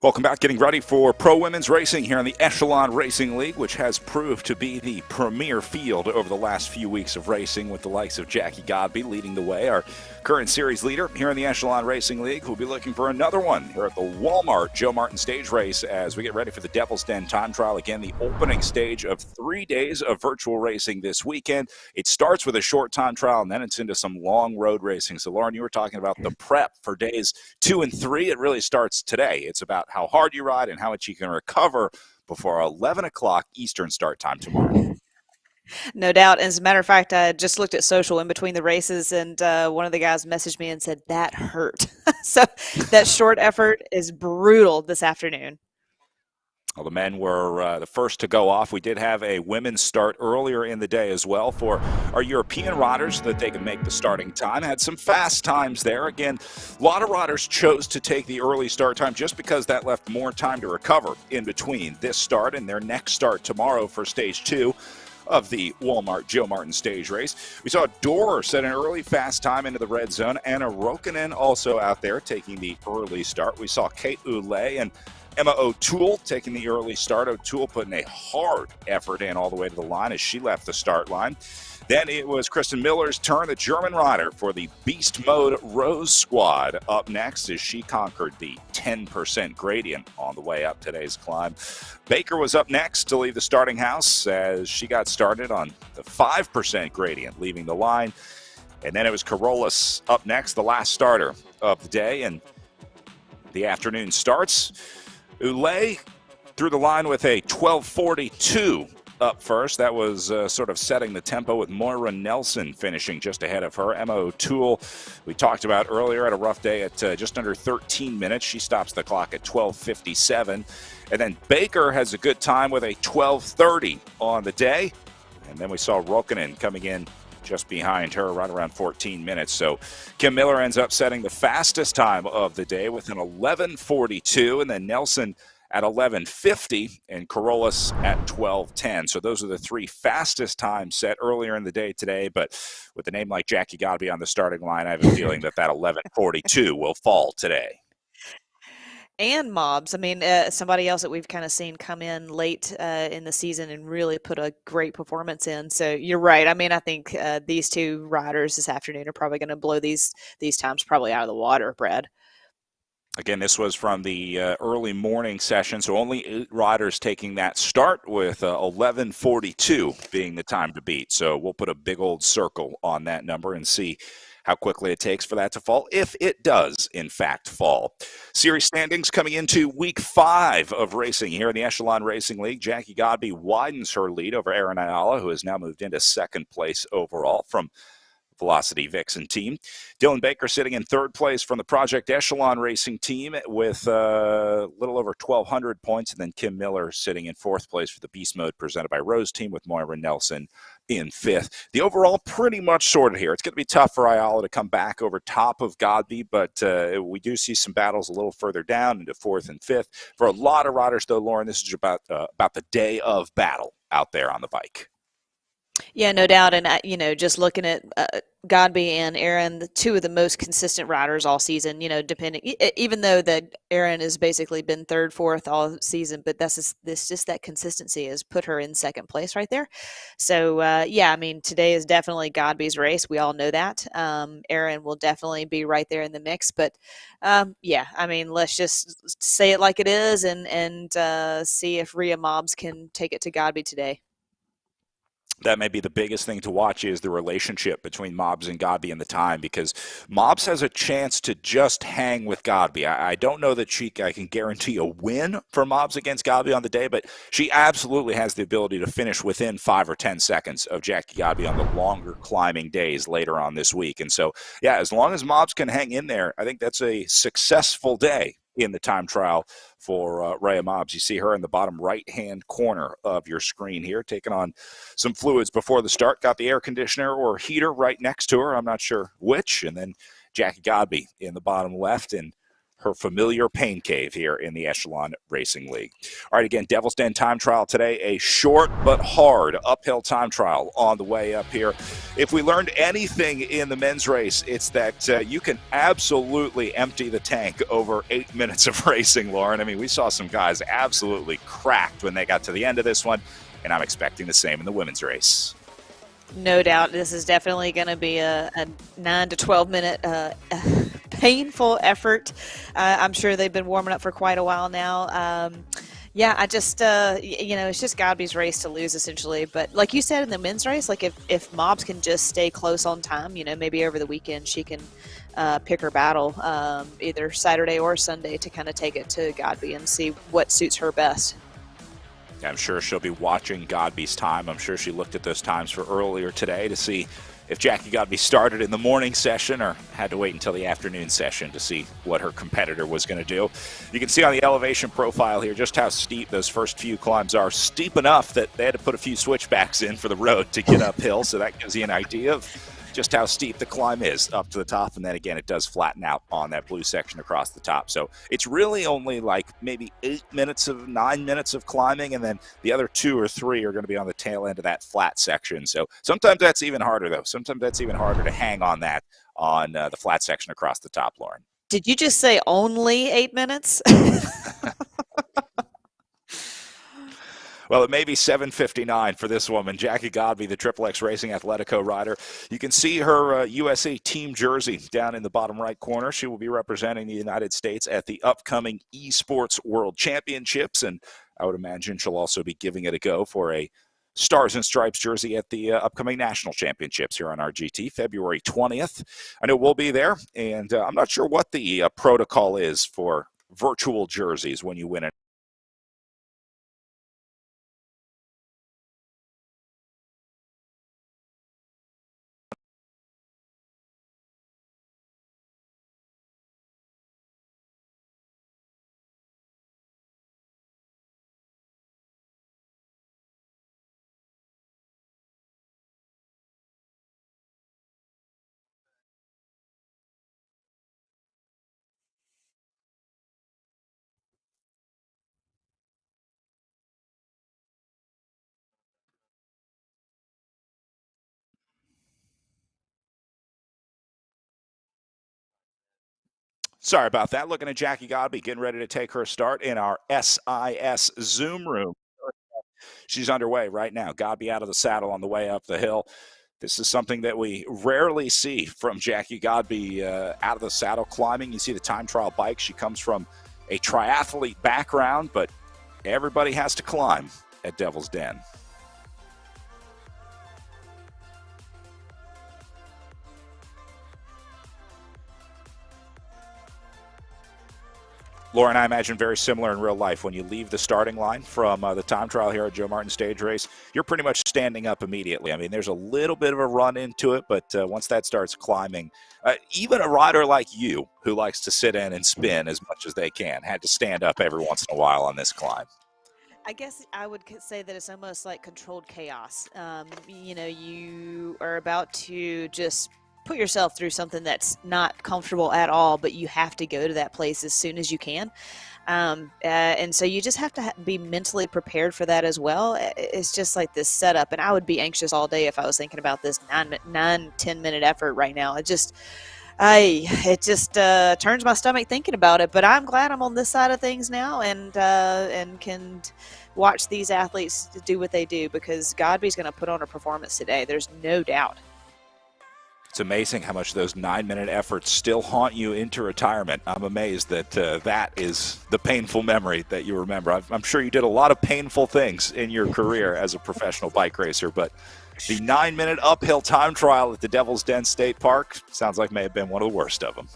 Welcome back. Getting ready for pro women's racing here in the Echelon Racing League, which has proved to be the premier field over the last few weeks of racing, with the likes of Jackie Godby leading the way, our current series leader here in the Echelon Racing League, who'll be looking for another one here at the Walmart Joe Martin Stage Race as we get ready for the Devil's Den Time Trial. Again, the opening stage of 3 days of virtual racing this weekend. It starts with a short time trial, and then it's into some long road racing. So, Lauren, you were talking about the prep for days 2 and 3. It really starts today. It's about how hard you ride and how much you can recover before 11 o'clock Eastern start time tomorrow.
No doubt. As a matter of fact, I just looked at social in between the races, and one of the guys messaged me and said, that hurt. So that short effort is brutal this afternoon.
Well, the men were the first to go off. We did have a women's start earlier in the day as well for our European riders so that they could make the starting time. Had some fast times there. Again, a lot of riders chose to take the early start time just because that left more time to recover in between this start and their next start tomorrow for stage 2 of the Walmart Joe Martin stage race. We saw Dorr set an early fast time into the red zone. Anna Rokkanen also out there taking the early start. We saw Kate Oulet and Emma O'Toole taking the early start. O'Toole putting a hard effort in all the way to the line as she left the start line. Then it was Kristen Miller's turn, the German rider for the Beast Mode Rose Squad, up next as she conquered the 10% gradient on the way up today's climb. Baker was up next to leave the starting house as she got started on the 5% gradient, leaving the line. And then it was Carolus up next, the last starter of the day. And the afternoon starts. Oulet through the line with a 12:42 up first. That was sort of setting the tempo with Moira Nelson finishing just ahead of her. Emma O'Toole, we talked about earlier, had a rough day at just under 13 minutes. She stops the clock at 12:57. And then Baker has a good time with a 12:30 on the day. And then we saw Rokkanen coming in just behind her, right around 14 minutes. So Kim Miller ends up setting the fastest time of the day with an 11:42, and then Nelson at 11:50 and Carolus at 12:10. So those are the 3 fastest times set earlier in the day today. But with a name like Jackie Godby on the starting line, I have a feeling that 11:42 will fall today.
And mobs. I mean, somebody else that we've kind of seen come in late in the season and really put a great performance in. So you're right. I mean, I think these 2 riders this afternoon are probably going to blow these times probably out of the water, Brad.
Again, this was from the early morning session, so only 8 riders taking that start with 11:42 being the time to beat. So we'll put a big old circle on that number and see how quickly it takes for that to fall, if it does, in fact, fall. Series standings coming into week 5 of racing here in the Echelon Racing League. Jackie Godby widens her lead over Erin Ayala, who has now moved into second place overall from Velocity Vixen team. Dylan Baker sitting in third place from the Project Echelon Racing team with a little over 1,200 points, and then Kim Miller sitting in fourth place for the Beast Mode presented by Rose team with Moira Nelson in fifth. The overall pretty much sorted here. It's going to be tough for Ayala to come back over top of Godby, but we do see some battles a little further down into fourth and fifth. For a lot of riders, though, Lauren, this is about the day of battle out there on the bike.
Yeah, no doubt. And, just looking at Godby and Aaron, the 2 of the most consistent riders all season, depending, even though that Aaron has basically been third, fourth all season, but this just that consistency has put her in second place right there. So, I mean, today is definitely Godby's race. We all know that. Aaron will definitely be right there in the mix. But, I mean, let's just say it like it is and see if Rhea Mobbs can take it to Godby today.
That may be the biggest thing to watch is the relationship between Mobbs and Godby in the time, because Mobbs has a chance to just hang with Godby. I don't know that I can guarantee a win for Mobbs against Godby on the day, but she absolutely has the ability to finish within 5 or 10 seconds of Jackie Godby on the longer climbing days later on this week. And so, as long as Mobbs can hang in there, I think that's a successful day in the time trial for Rhea Mobbs. You see her in the bottom right-hand corner of your screen here, taking on some fluids before the start. Got the air conditioner or heater right next to her. I'm not sure which. And then Jackie Godby in the bottom left. And her familiar pain cave here in the Echelon Racing League. All right, again, Devil's Den time trial today, a short but hard uphill time trial on the way up here. If we learned anything in the men's race, it's that you can absolutely empty the tank over 8 minutes of racing, Lauren. I mean, we saw some guys absolutely cracked when they got to the end of this one, and I'm expecting the same in the women's race.
No doubt, this is definitely going to be a 9 to 12 minute painful effort. I'm sure they've been warming up for quite a while now. Yeah, I just, it's just Godby's race to lose, essentially. But like you said in the men's race, like if Mobs can just stay close on time, maybe over the weekend she can pick her battle, either Saturday or Sunday, to kind of take it to Godby and see what suits her best.
I'm sure she'll be watching Godby's time. I'm sure she looked at those times for earlier today to see if Jackie Godby started in the morning session or had to wait until the afternoon session to see what her competitor was going to do. You can see on the elevation profile here just how steep those first few climbs are. Steep enough that they had to put a few switchbacks in for the road to get uphill, so that gives you an idea of just how steep the climb is up to the top. And then again, it does flatten out on that blue section across the top. So it's really only like maybe 9 minutes of climbing, and then the other 2 or 3 are going to be on the tail end of that flat section. So sometimes that's even harder, though. Sometimes that's even harder to hang on that on the flat section across the top, Lauren.
Did you just say only 8 minutes?
Well, it may be 7:59 for this woman, Jackie Godby, the Triple X Racing Athletico rider. You can see her USA team jersey down in the bottom right corner. She will be representing the United States at the upcoming Esports World Championships, and I would imagine she'll also be giving it a go for a Stars and Stripes jersey at the upcoming National Championships here on RGT, February 20th. I know we'll be there, and I'm not sure what the protocol is for virtual jerseys when you win it. Sorry about that. Looking at Jackie Godby getting ready to take her start in our SIS Zoom room. She's underway right now. Godby out of the saddle on the way up the hill. This is something that we rarely see from Jackie Godby out of the saddle climbing. You see the time trial bike. She comes from a triathlete background, but everybody has to climb at Devil's Den. Lauren, I imagine very similar in real life. When you leave the starting line from the time trial here at Joe Martin Stage Race, you're pretty much standing up immediately. I mean, there's a little bit of a run into it, but once that starts climbing, even a rider like you who likes to sit in and spin as much as they can had to stand up every once in a while on this climb.
I guess I would say that it's almost like controlled chaos. You are about to just put yourself through something that's not comfortable at all, but you have to go to that place as soon as you can. And so you just have to be mentally prepared for that as well. It's just like this setup, and I would be anxious all day if I was thinking about this 10 minute effort right now. It just turns my stomach thinking about it, but I'm glad I'm on this side of things now and can watch these athletes do what they do, because Godby's going to put on a performance today. There's no doubt.
It's amazing how much those 9 minute efforts still haunt you into retirement. I'm amazed that that is the painful memory that you remember. I'm sure you did a lot of painful things in your career as a professional bike racer, but the 9 minute uphill time trial at the Devil's Den State Park sounds like may have been one of the worst of them.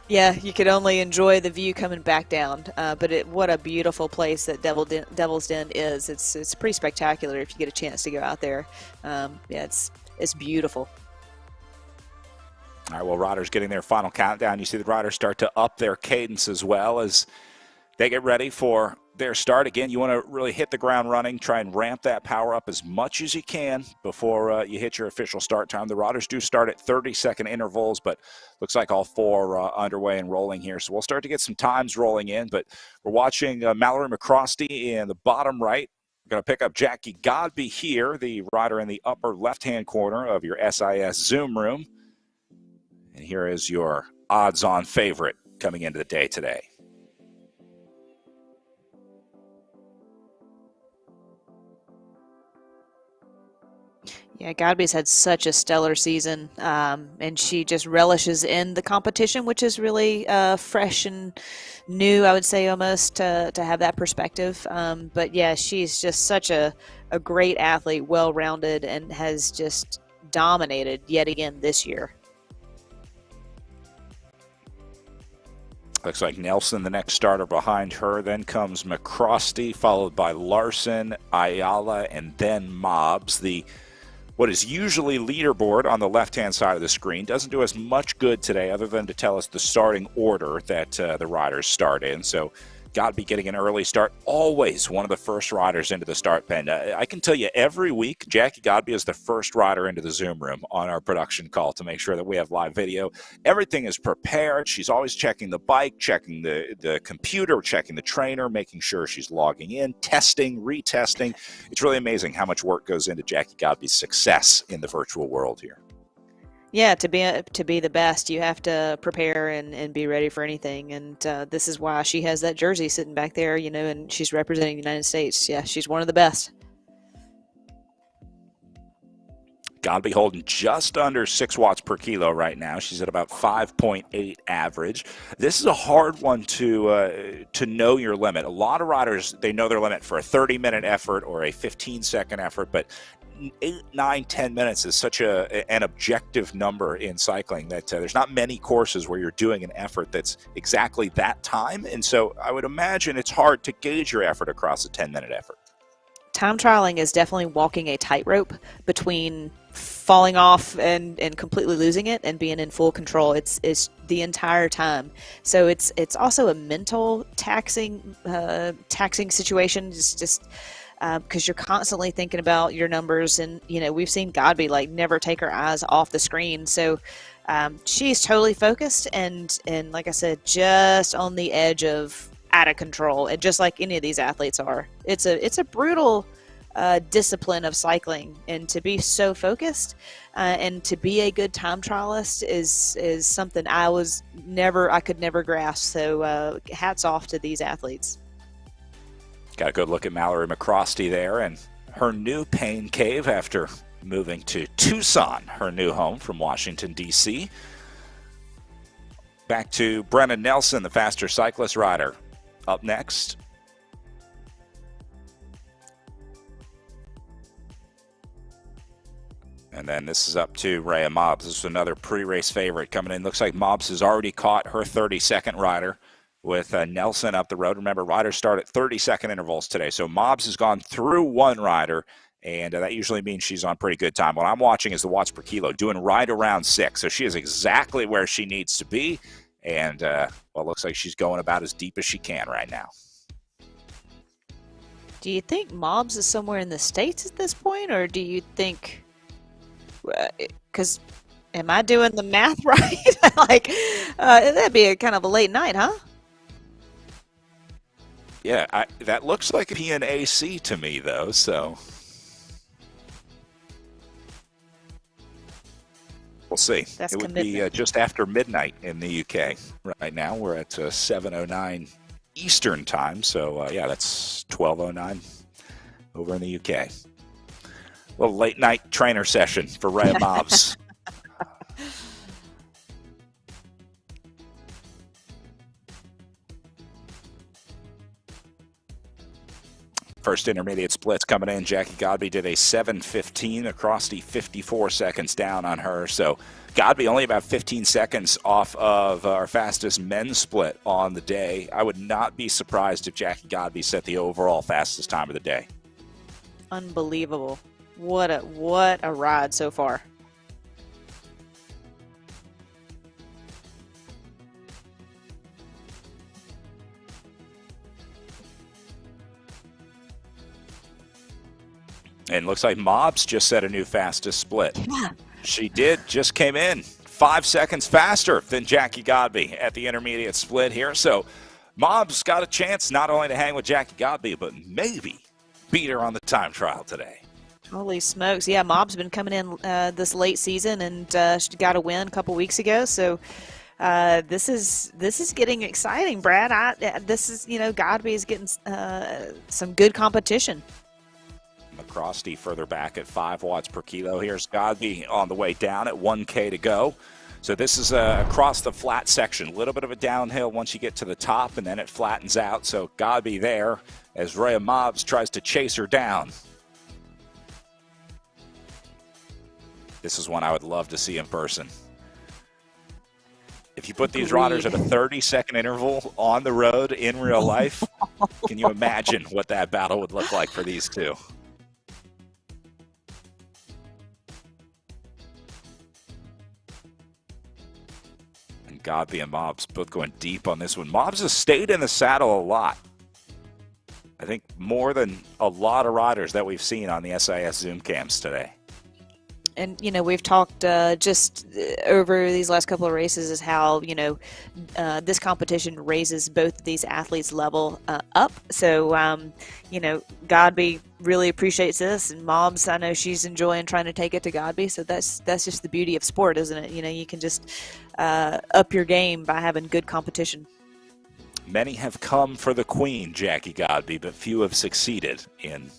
Yeah, you could only enjoy the view coming back down, but what a beautiful place that Devil's Den is. It's pretty spectacular if you get a chance to go out there. It's beautiful.
All right, well, riders getting their final countdown. You see the riders start to up their cadence as well as they get ready for their start. Again, you want to really hit the ground running, try and ramp that power up as much as you can before you hit your official start time. The Riders do start at 30-second intervals, but looks like all four underway and rolling here. So we'll start to get some times rolling in, but we're watching Mallory McCrosty in the bottom right. We're going to pick up Jackie Godby here, the rider in the upper left-hand corner of your SIS Zoom room. And here is your odds-on favorite coming into the day today.
Yeah, Godby's had such a stellar season, and she just relishes in the competition, which is really fresh and new, I would say, almost, to have that perspective. But yeah, she's just such a great athlete, well-rounded, and has just dominated yet again this year.
Looks like Nelson, the next starter behind her. Then comes McCrosty, followed by Larson, Ayala, and then Mobbs. What is usually leaderboard on the left-hand side of the screen doesn't do us much good today other than to tell us the starting order that the riders start in. So Godby getting an early start, always one of the first riders into the start pen. I can tell you every week, Jackie Godby is the first rider into the Zoom room on our production call to make sure that we have live video. Everything is prepared. She's always checking the bike, checking the computer, checking the trainer, making sure she's logging in, testing, retesting. It's really amazing how much work goes into Jackie Godby's success in the virtual world here.
Yeah, to be the best, you have to prepare and be ready for anything. And this is why she has that jersey sitting back there, and she's representing the United States. Yeah, she's one of the best.
Godby holding just under 6 watts per kilo right now. She's at about 5.8 average. This is a hard one to know your limit. A lot of riders, they know their limit for a 30-minute effort or a 15-second effort, but 8, 9, 10 minutes is such an objective number in cycling that there's not many courses where you're doing an effort that's exactly that time. And so I would imagine it's hard to gauge your effort across a 10-minute effort.
Time trialing is definitely walking a tightrope between falling off and completely losing it and being in full control. It's the entire time. So it's also a mental taxing situation. It's just because you're constantly thinking about your numbers, and we've seen Godby never take her eyes off the screen. So she's totally focused and like I said, just on the edge of out of control, and just like any of these athletes are. It's a brutal discipline of cycling, and to be so focused and to be a good time trialist is something I could never grasp. So hats off to these athletes.
Got a good look at Mallory McCrosty there and her new pain cave after moving to Tucson, her new home from Washington, D.C. Back to Brennan Nelson, the faster cyclist rider, up next. And then this is up to Rhea Mobbs. This is another pre-race favorite coming in. Looks like Mobbs has already caught her 32nd rider with Nelson up the road. Remember, riders start at 30-second intervals today. So Mobbs has gone through one rider, and that usually means she's on pretty good time. What I'm watching is the watts per kilo, doing right around 6. So she is exactly where she needs to be. And, well, it looks like she's going about as deep as she can right now.
Do you think Mobbs is somewhere in the States at this point, or do you think... Because am I doing the math right? That'd be a kind of a late night, huh?
Yeah, that looks like PNAC to me, though, so we'll see.
That's
it would be just after midnight in the UK right now. We're at 7:09 Eastern time, so yeah, that's 12:09 over in the UK. A little late night trainer session for Rhea Mobbs. First intermediate splits coming in. Jackie Godby did a 7:15 across the 54 seconds down on her. So Godby only about 15 seconds off of our fastest men's split on the day. I would not be surprised if Jackie Godby set the overall fastest time of the day.
Unbelievable. What a ride so far.
And looks like Mobs just set a new fastest split.
Yeah.
She did, just came in 5 seconds faster than Jackie Godby at the intermediate split here. So Mobs got a chance not only to hang with Jackie Godby, but maybe beat her on the time trial today.
Holy smokes. Yeah, Mob's been coming in this late season, and she got a win a couple weeks ago. So this is getting exciting, Brad. Godby is getting some good competition.
McCrosty further back at 5 watts per kilo. Here's Godby on the way down at 1K to go. So this is across the flat section. A little bit of a downhill once you get to the top, and then it flattens out. So Godby there as Rhea Mobs tries to chase her down. This is one I would love to see in person. If you put these riders at a 30-second interval on the road in real life, can you imagine what that battle would look like for these two? And Godby and Mobs both going deep on this one. Mobs has stayed in the saddle a lot. I think more than a lot of riders that we've seen on the SIS Zoom cams today.
And, we've talked just over these last couple of races is how, this competition raises both of these athletes' level up. So, Godby really appreciates this. And Mobs, I know she's enjoying trying to take it to Godby. So that's just the beauty of sport, isn't it? You can just up your game by having good competition.
Many have come for the queen, Jackie Godby, but few have succeeded in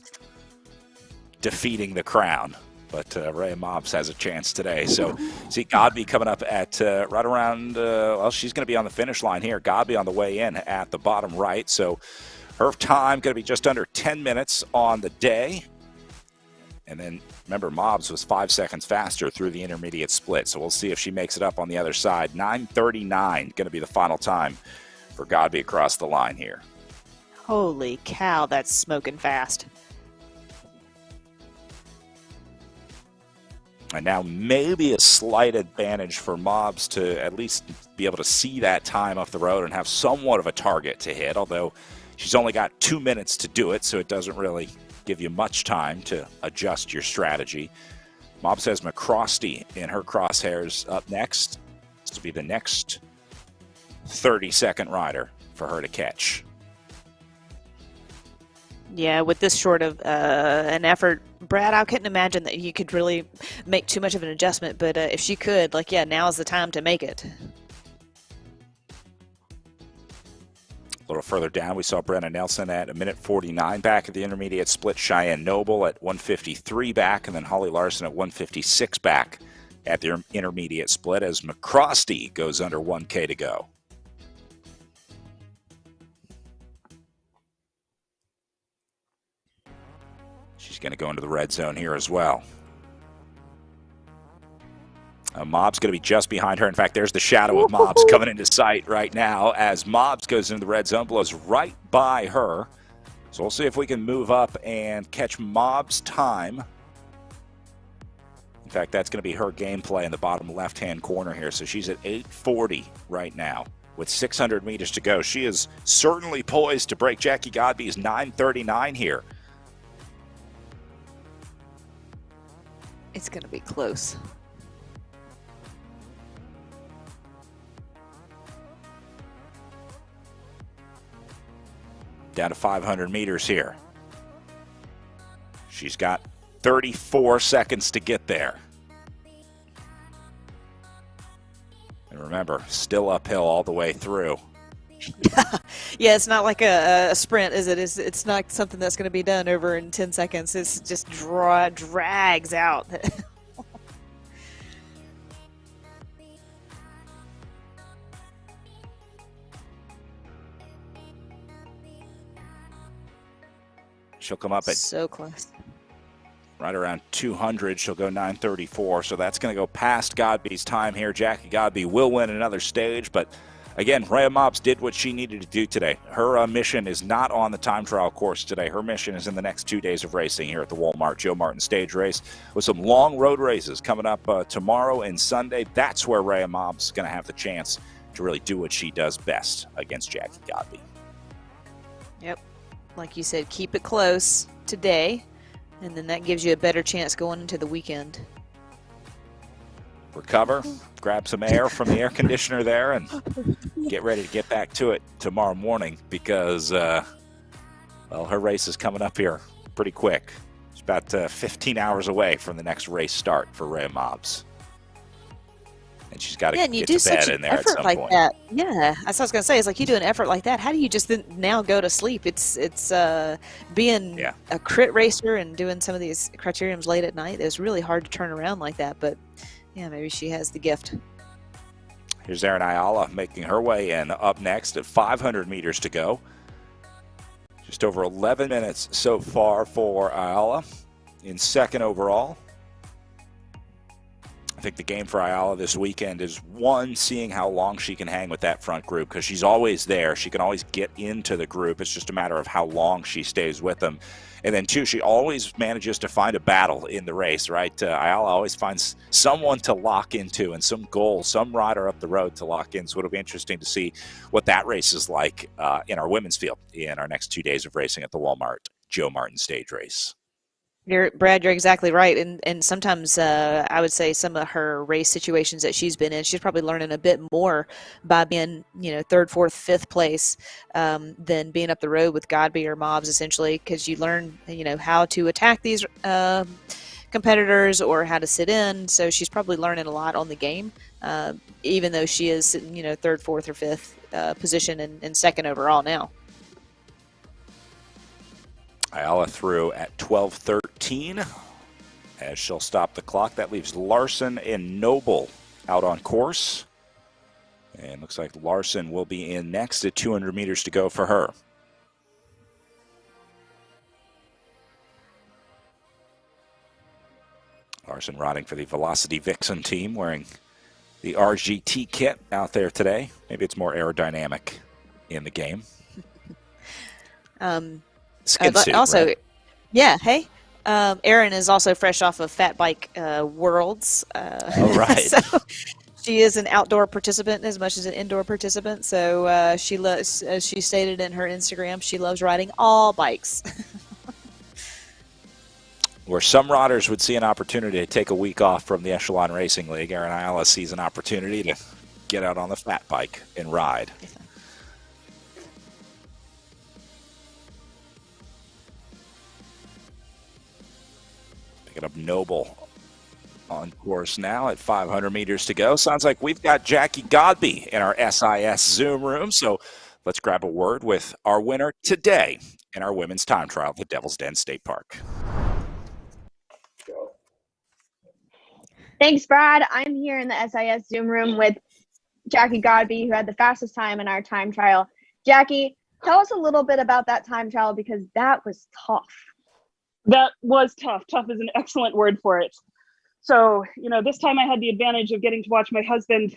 defeating the crown. But Rhea Mobs has a chance today. So see Godby coming up at right around, she's going to be on the finish line here. Godby on the way in at the bottom right. So her time going to be just under 10 minutes on the day. And then remember, Mobs was 5 seconds faster through the intermediate split. So we'll see if she makes it up on the other side. 9:39 going to be the final time for Godby across the line here.
Holy cow, that's smoking fast.
And now maybe a slight advantage for Mobs to at least be able to see that time off the road and have somewhat of a target to hit, although she's only got 2 minutes to do it, so it doesn't really give you much time to adjust your strategy. Mobs has McCrosty in her crosshairs up next. This will be the next 30-second rider for her to catch.
Yeah, with this short of an effort, Brad, I couldn't imagine that you could really make too much of an adjustment, but if she could, now is the time to make it.
A little further down, we saw Brenna Nelson at 1:49 back at the intermediate split, Cheyenne Noble at 1:53 back, and then Holly Larson at 1:56 back at the intermediate split as McCrosty goes under 1K to go. She's going to go into the red zone here as well. Mobs going to be just behind her. In fact, there's the shadow of Mobs coming into sight right now as Mobs goes into the red zone, blows right by her. So we'll see if we can move up and catch Mobs' time. In fact, that's going to be her gameplay in the bottom left-hand corner here. So she's at 8:40 right now with 600 meters to go. She is certainly poised to break Jackie Godby's 9:39 here.
It's going to be close.
Down to 500 meters here. She's got 34 seconds to get there. And remember, still uphill all the way through.
Yeah, it's not like a sprint, is it? It's not something that's going to be done over in 10 seconds. It's just drags out.
She'll come up at
so close.
Right around 200. She'll go 9:34. So that's going to go past Godby's time here. Jackie Godby will win another stage, but again, Rhea Mobs did what she needed to do today. Her mission is not on the time trial course today. Her mission is in the next 2 days of racing here at the Walmart Joe Martin Stage Race with some long road races coming up tomorrow and Sunday. That's where Rhea Mobs is going to have the chance to really do what she does best against Jackie Godby.
Yep. Like you said, keep it close today. And then that gives you a better chance going into the weekend.
Recover, grab some air from the air conditioner there, and get ready to get back to it tomorrow morning because, well, her race is coming up here pretty quick. It's about 15 hours away from the next race start for Rhea Mobbs. And she's got to get to bed in there at some point.
That. Yeah, that's what I was going to say. It's like you do an effort like that. How do you just then now go to sleep? It's being a crit racer and doing some of these criteriums late at night. It's really hard to turn around like that. But, yeah, maybe she has the gift.
Here's Erin Ayala making her way in up next at 500 meters to go. Just over 11 minutes so far for Ayala in second overall. I think the game for Ayala this weekend is, one, seeing how long she can hang with that front group because she's always there. She can always get into the group. It's just a matter of how long she stays with them. And then, two, she always manages to find a battle in the race, right? Ayala always finds someone to lock into and some goal, some rider up the road to lock in. So it'll be interesting to see what that race is like in our women's field in our next 2 days of racing at the Walmart Joe Martin Stage Race.
Brad, you're exactly right. And sometimes I would say some of her race situations that she's been in, she's probably learning a bit more by being, third, fourth, fifth place than being up the road with Godby or Mobbs, essentially, because you learn, how to attack these competitors or how to sit in. So she's probably learning a lot on the game, even though she is, third, fourth, or fifth position and second overall now.
Ayala through at 12:13 as she'll stop the clock. That leaves Larson and Noble out on course. And looks like Larson will be in next at 200 meters to go for her. Larson riding for the Velocity Vixen team, wearing the RGT kit out there today. Maybe it's more aerodynamic in the game. Skin suit,
also,
right?
Yeah. Hey, Erin is also fresh off of Fat Bike Worlds.
Right.
So she is an outdoor participant as much as an indoor participant. So she loves, as she stated in her Instagram, she loves riding all bikes.
Where some riders would see an opportunity to take a week off from the Echelon Racing League, Erin Ayala sees an opportunity to get out on the fat bike and ride. Picking up Noble on course now at 500 meters to go. Sounds like we've got Jackie Godby in our SIS Zoom room, so let's grab a word with our winner today in our women's time trial at the Devil's Den State Park.
Thanks, Brad. I'm here in the SIS Zoom room with Jackie Godby, who had the fastest time in our time trial. Jackie, tell us a little bit about that time trial because that was tough.
That was tough. Tough is an excellent word for it. So, this time I had the advantage of getting to watch my husband,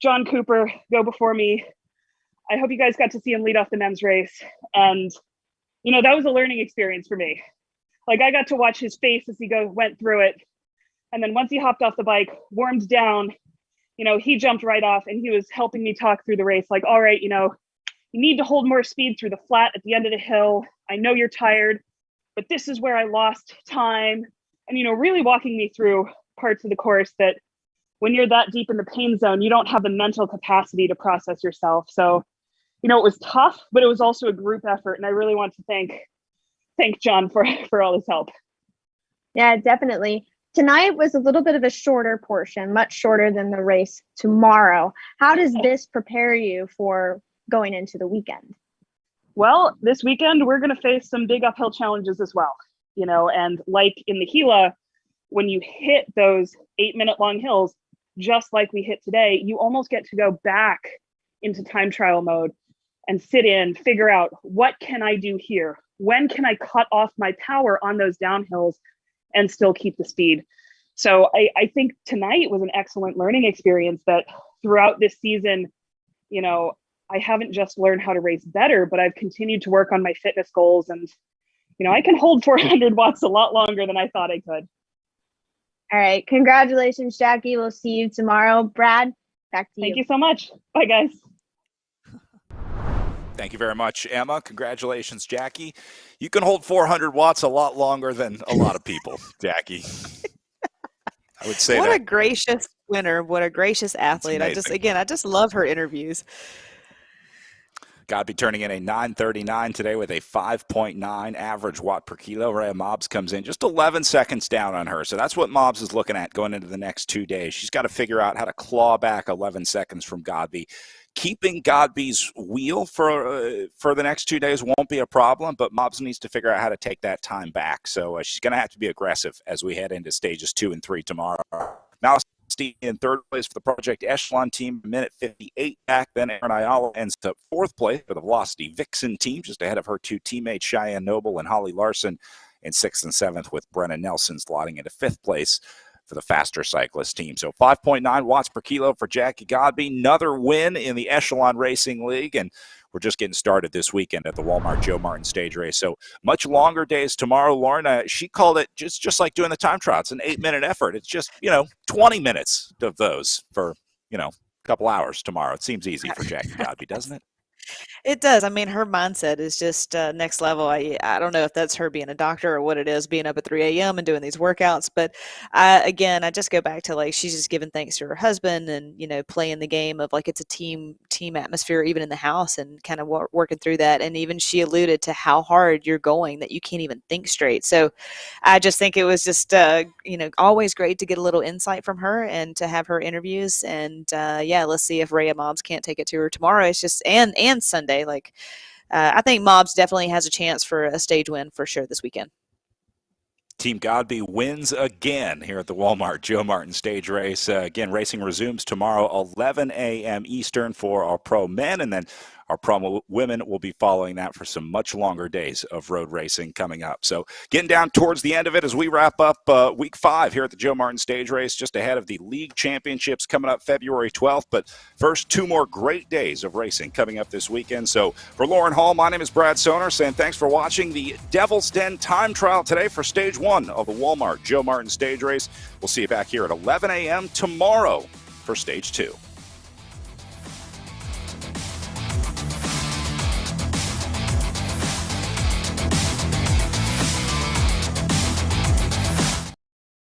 John Cooper, go before me. I hope you guys got to see him lead off the men's race. And, that was a learning experience for me. Like, I got to watch his face as he went through it. And then once he hopped off the bike, warmed down, he jumped right off and he was helping me talk through the race. Like, all right, you need to hold more speed through the flat at the end of the hill. I know you're tired, but this is where I lost time. And, really walking me through parts of the course that when you're that deep in the pain zone, you don't have the mental capacity to process yourself. So, it was tough, but it was also a group effort. And I really want to thank John for all his help.
Yeah, definitely. Tonight was a little bit of a shorter portion, much shorter than the race tomorrow. How does this prepare you for going into the weekend?
Well, this weekend, we're going to face some big uphill challenges as well, and like in the Gila, when you hit those 8-minute long hills, just like we hit today, you almost get to go back into time trial mode and sit in, figure out what can I do here? When can I cut off my power on those downhills and still keep the speed? So I think tonight was an excellent learning experience that throughout this season, I haven't just learned how to race better, but I've continued to work on my fitness goals. And, I can hold 400 watts a lot longer than I thought I could.
All right. Congratulations, Jackie. We'll see you tomorrow. Brad, back to you.
Thank you so much. Bye, guys.
Thank you very much, Emma. Congratulations, Jackie. You can hold 400 watts a lot longer than a lot of people, Jackie. I would say
What
that.
a gracious winner. What a gracious
It's
athlete. I
amazing.
just love her interviews.
Godby turning in a 939 today with a 5.9 average watt per kilo. Rhea Mobbs comes in just 11 seconds down on her. So that's what Mobbs is looking at going into the next 2 days. She's got to figure out how to claw back 11 seconds from Godby. Keeping Godby's wheel for the next 2 days won't be a problem, but Mobbs needs to figure out how to take that time back. So she's going to have to be aggressive as we head into stages 2 and 3 tomorrow. Malice in third place for the Project Echelon team, minute 58 back. Then Aaron Ayala ends up fourth place for the Velocity Vixen team, just ahead of her two teammates, Cheyenne Noble and Holly Larson, in sixth and seventh, with Brennan Nelson slotting into fifth place for the Faster Cyclist team. So 5.9 watts per kilo for Jackie Godby. Another win in the Echelon Racing League, and we're just getting started this weekend at the Walmart Joe Martin stage race. So much longer days tomorrow. Lauren, she called it just like doing the time trial. It's an 8-minute effort. It's just, 20 minutes of those for, a couple hours tomorrow. It seems easy for Jackie Godby, doesn't it?
It does. I mean, her mindset is just next level. I don't know if that's her being a doctor or what it is, being up at 3 a.m. and doing these workouts. But I just go back to, like, she's just giving thanks to her husband and, playing the game of, like, it's a team atmosphere even in the house, and kind of working through that. And even she alluded to how hard you're going that you can't even think straight. So I just think it was just, always great to get a little insight from her and to have her interviews. And let's see if Rhea Mobbs can't take it to her tomorrow. It's just, and Sunday. I think Mobbs definitely has a chance for a stage win for sure this weekend.
Team Godby wins again here at the Walmart Joe Martin stage race. Again, racing resumes tomorrow, 11 a.m. Eastern for our pro men, and then our pro women will be following that for some much longer days of road racing coming up. So getting down towards the end of it as we wrap up week 5 here at the Joe Martin stage race, just ahead of the league championships coming up February 12th. But first, 2 more great days of racing coming up this weekend. So for Lauren Hall, my name is Brad Soner, saying thanks for watching the Devil's Den time trial today for stage 1 of the Walmart Joe Martin stage race. We'll see you back here at 11 a.m. tomorrow for stage 2.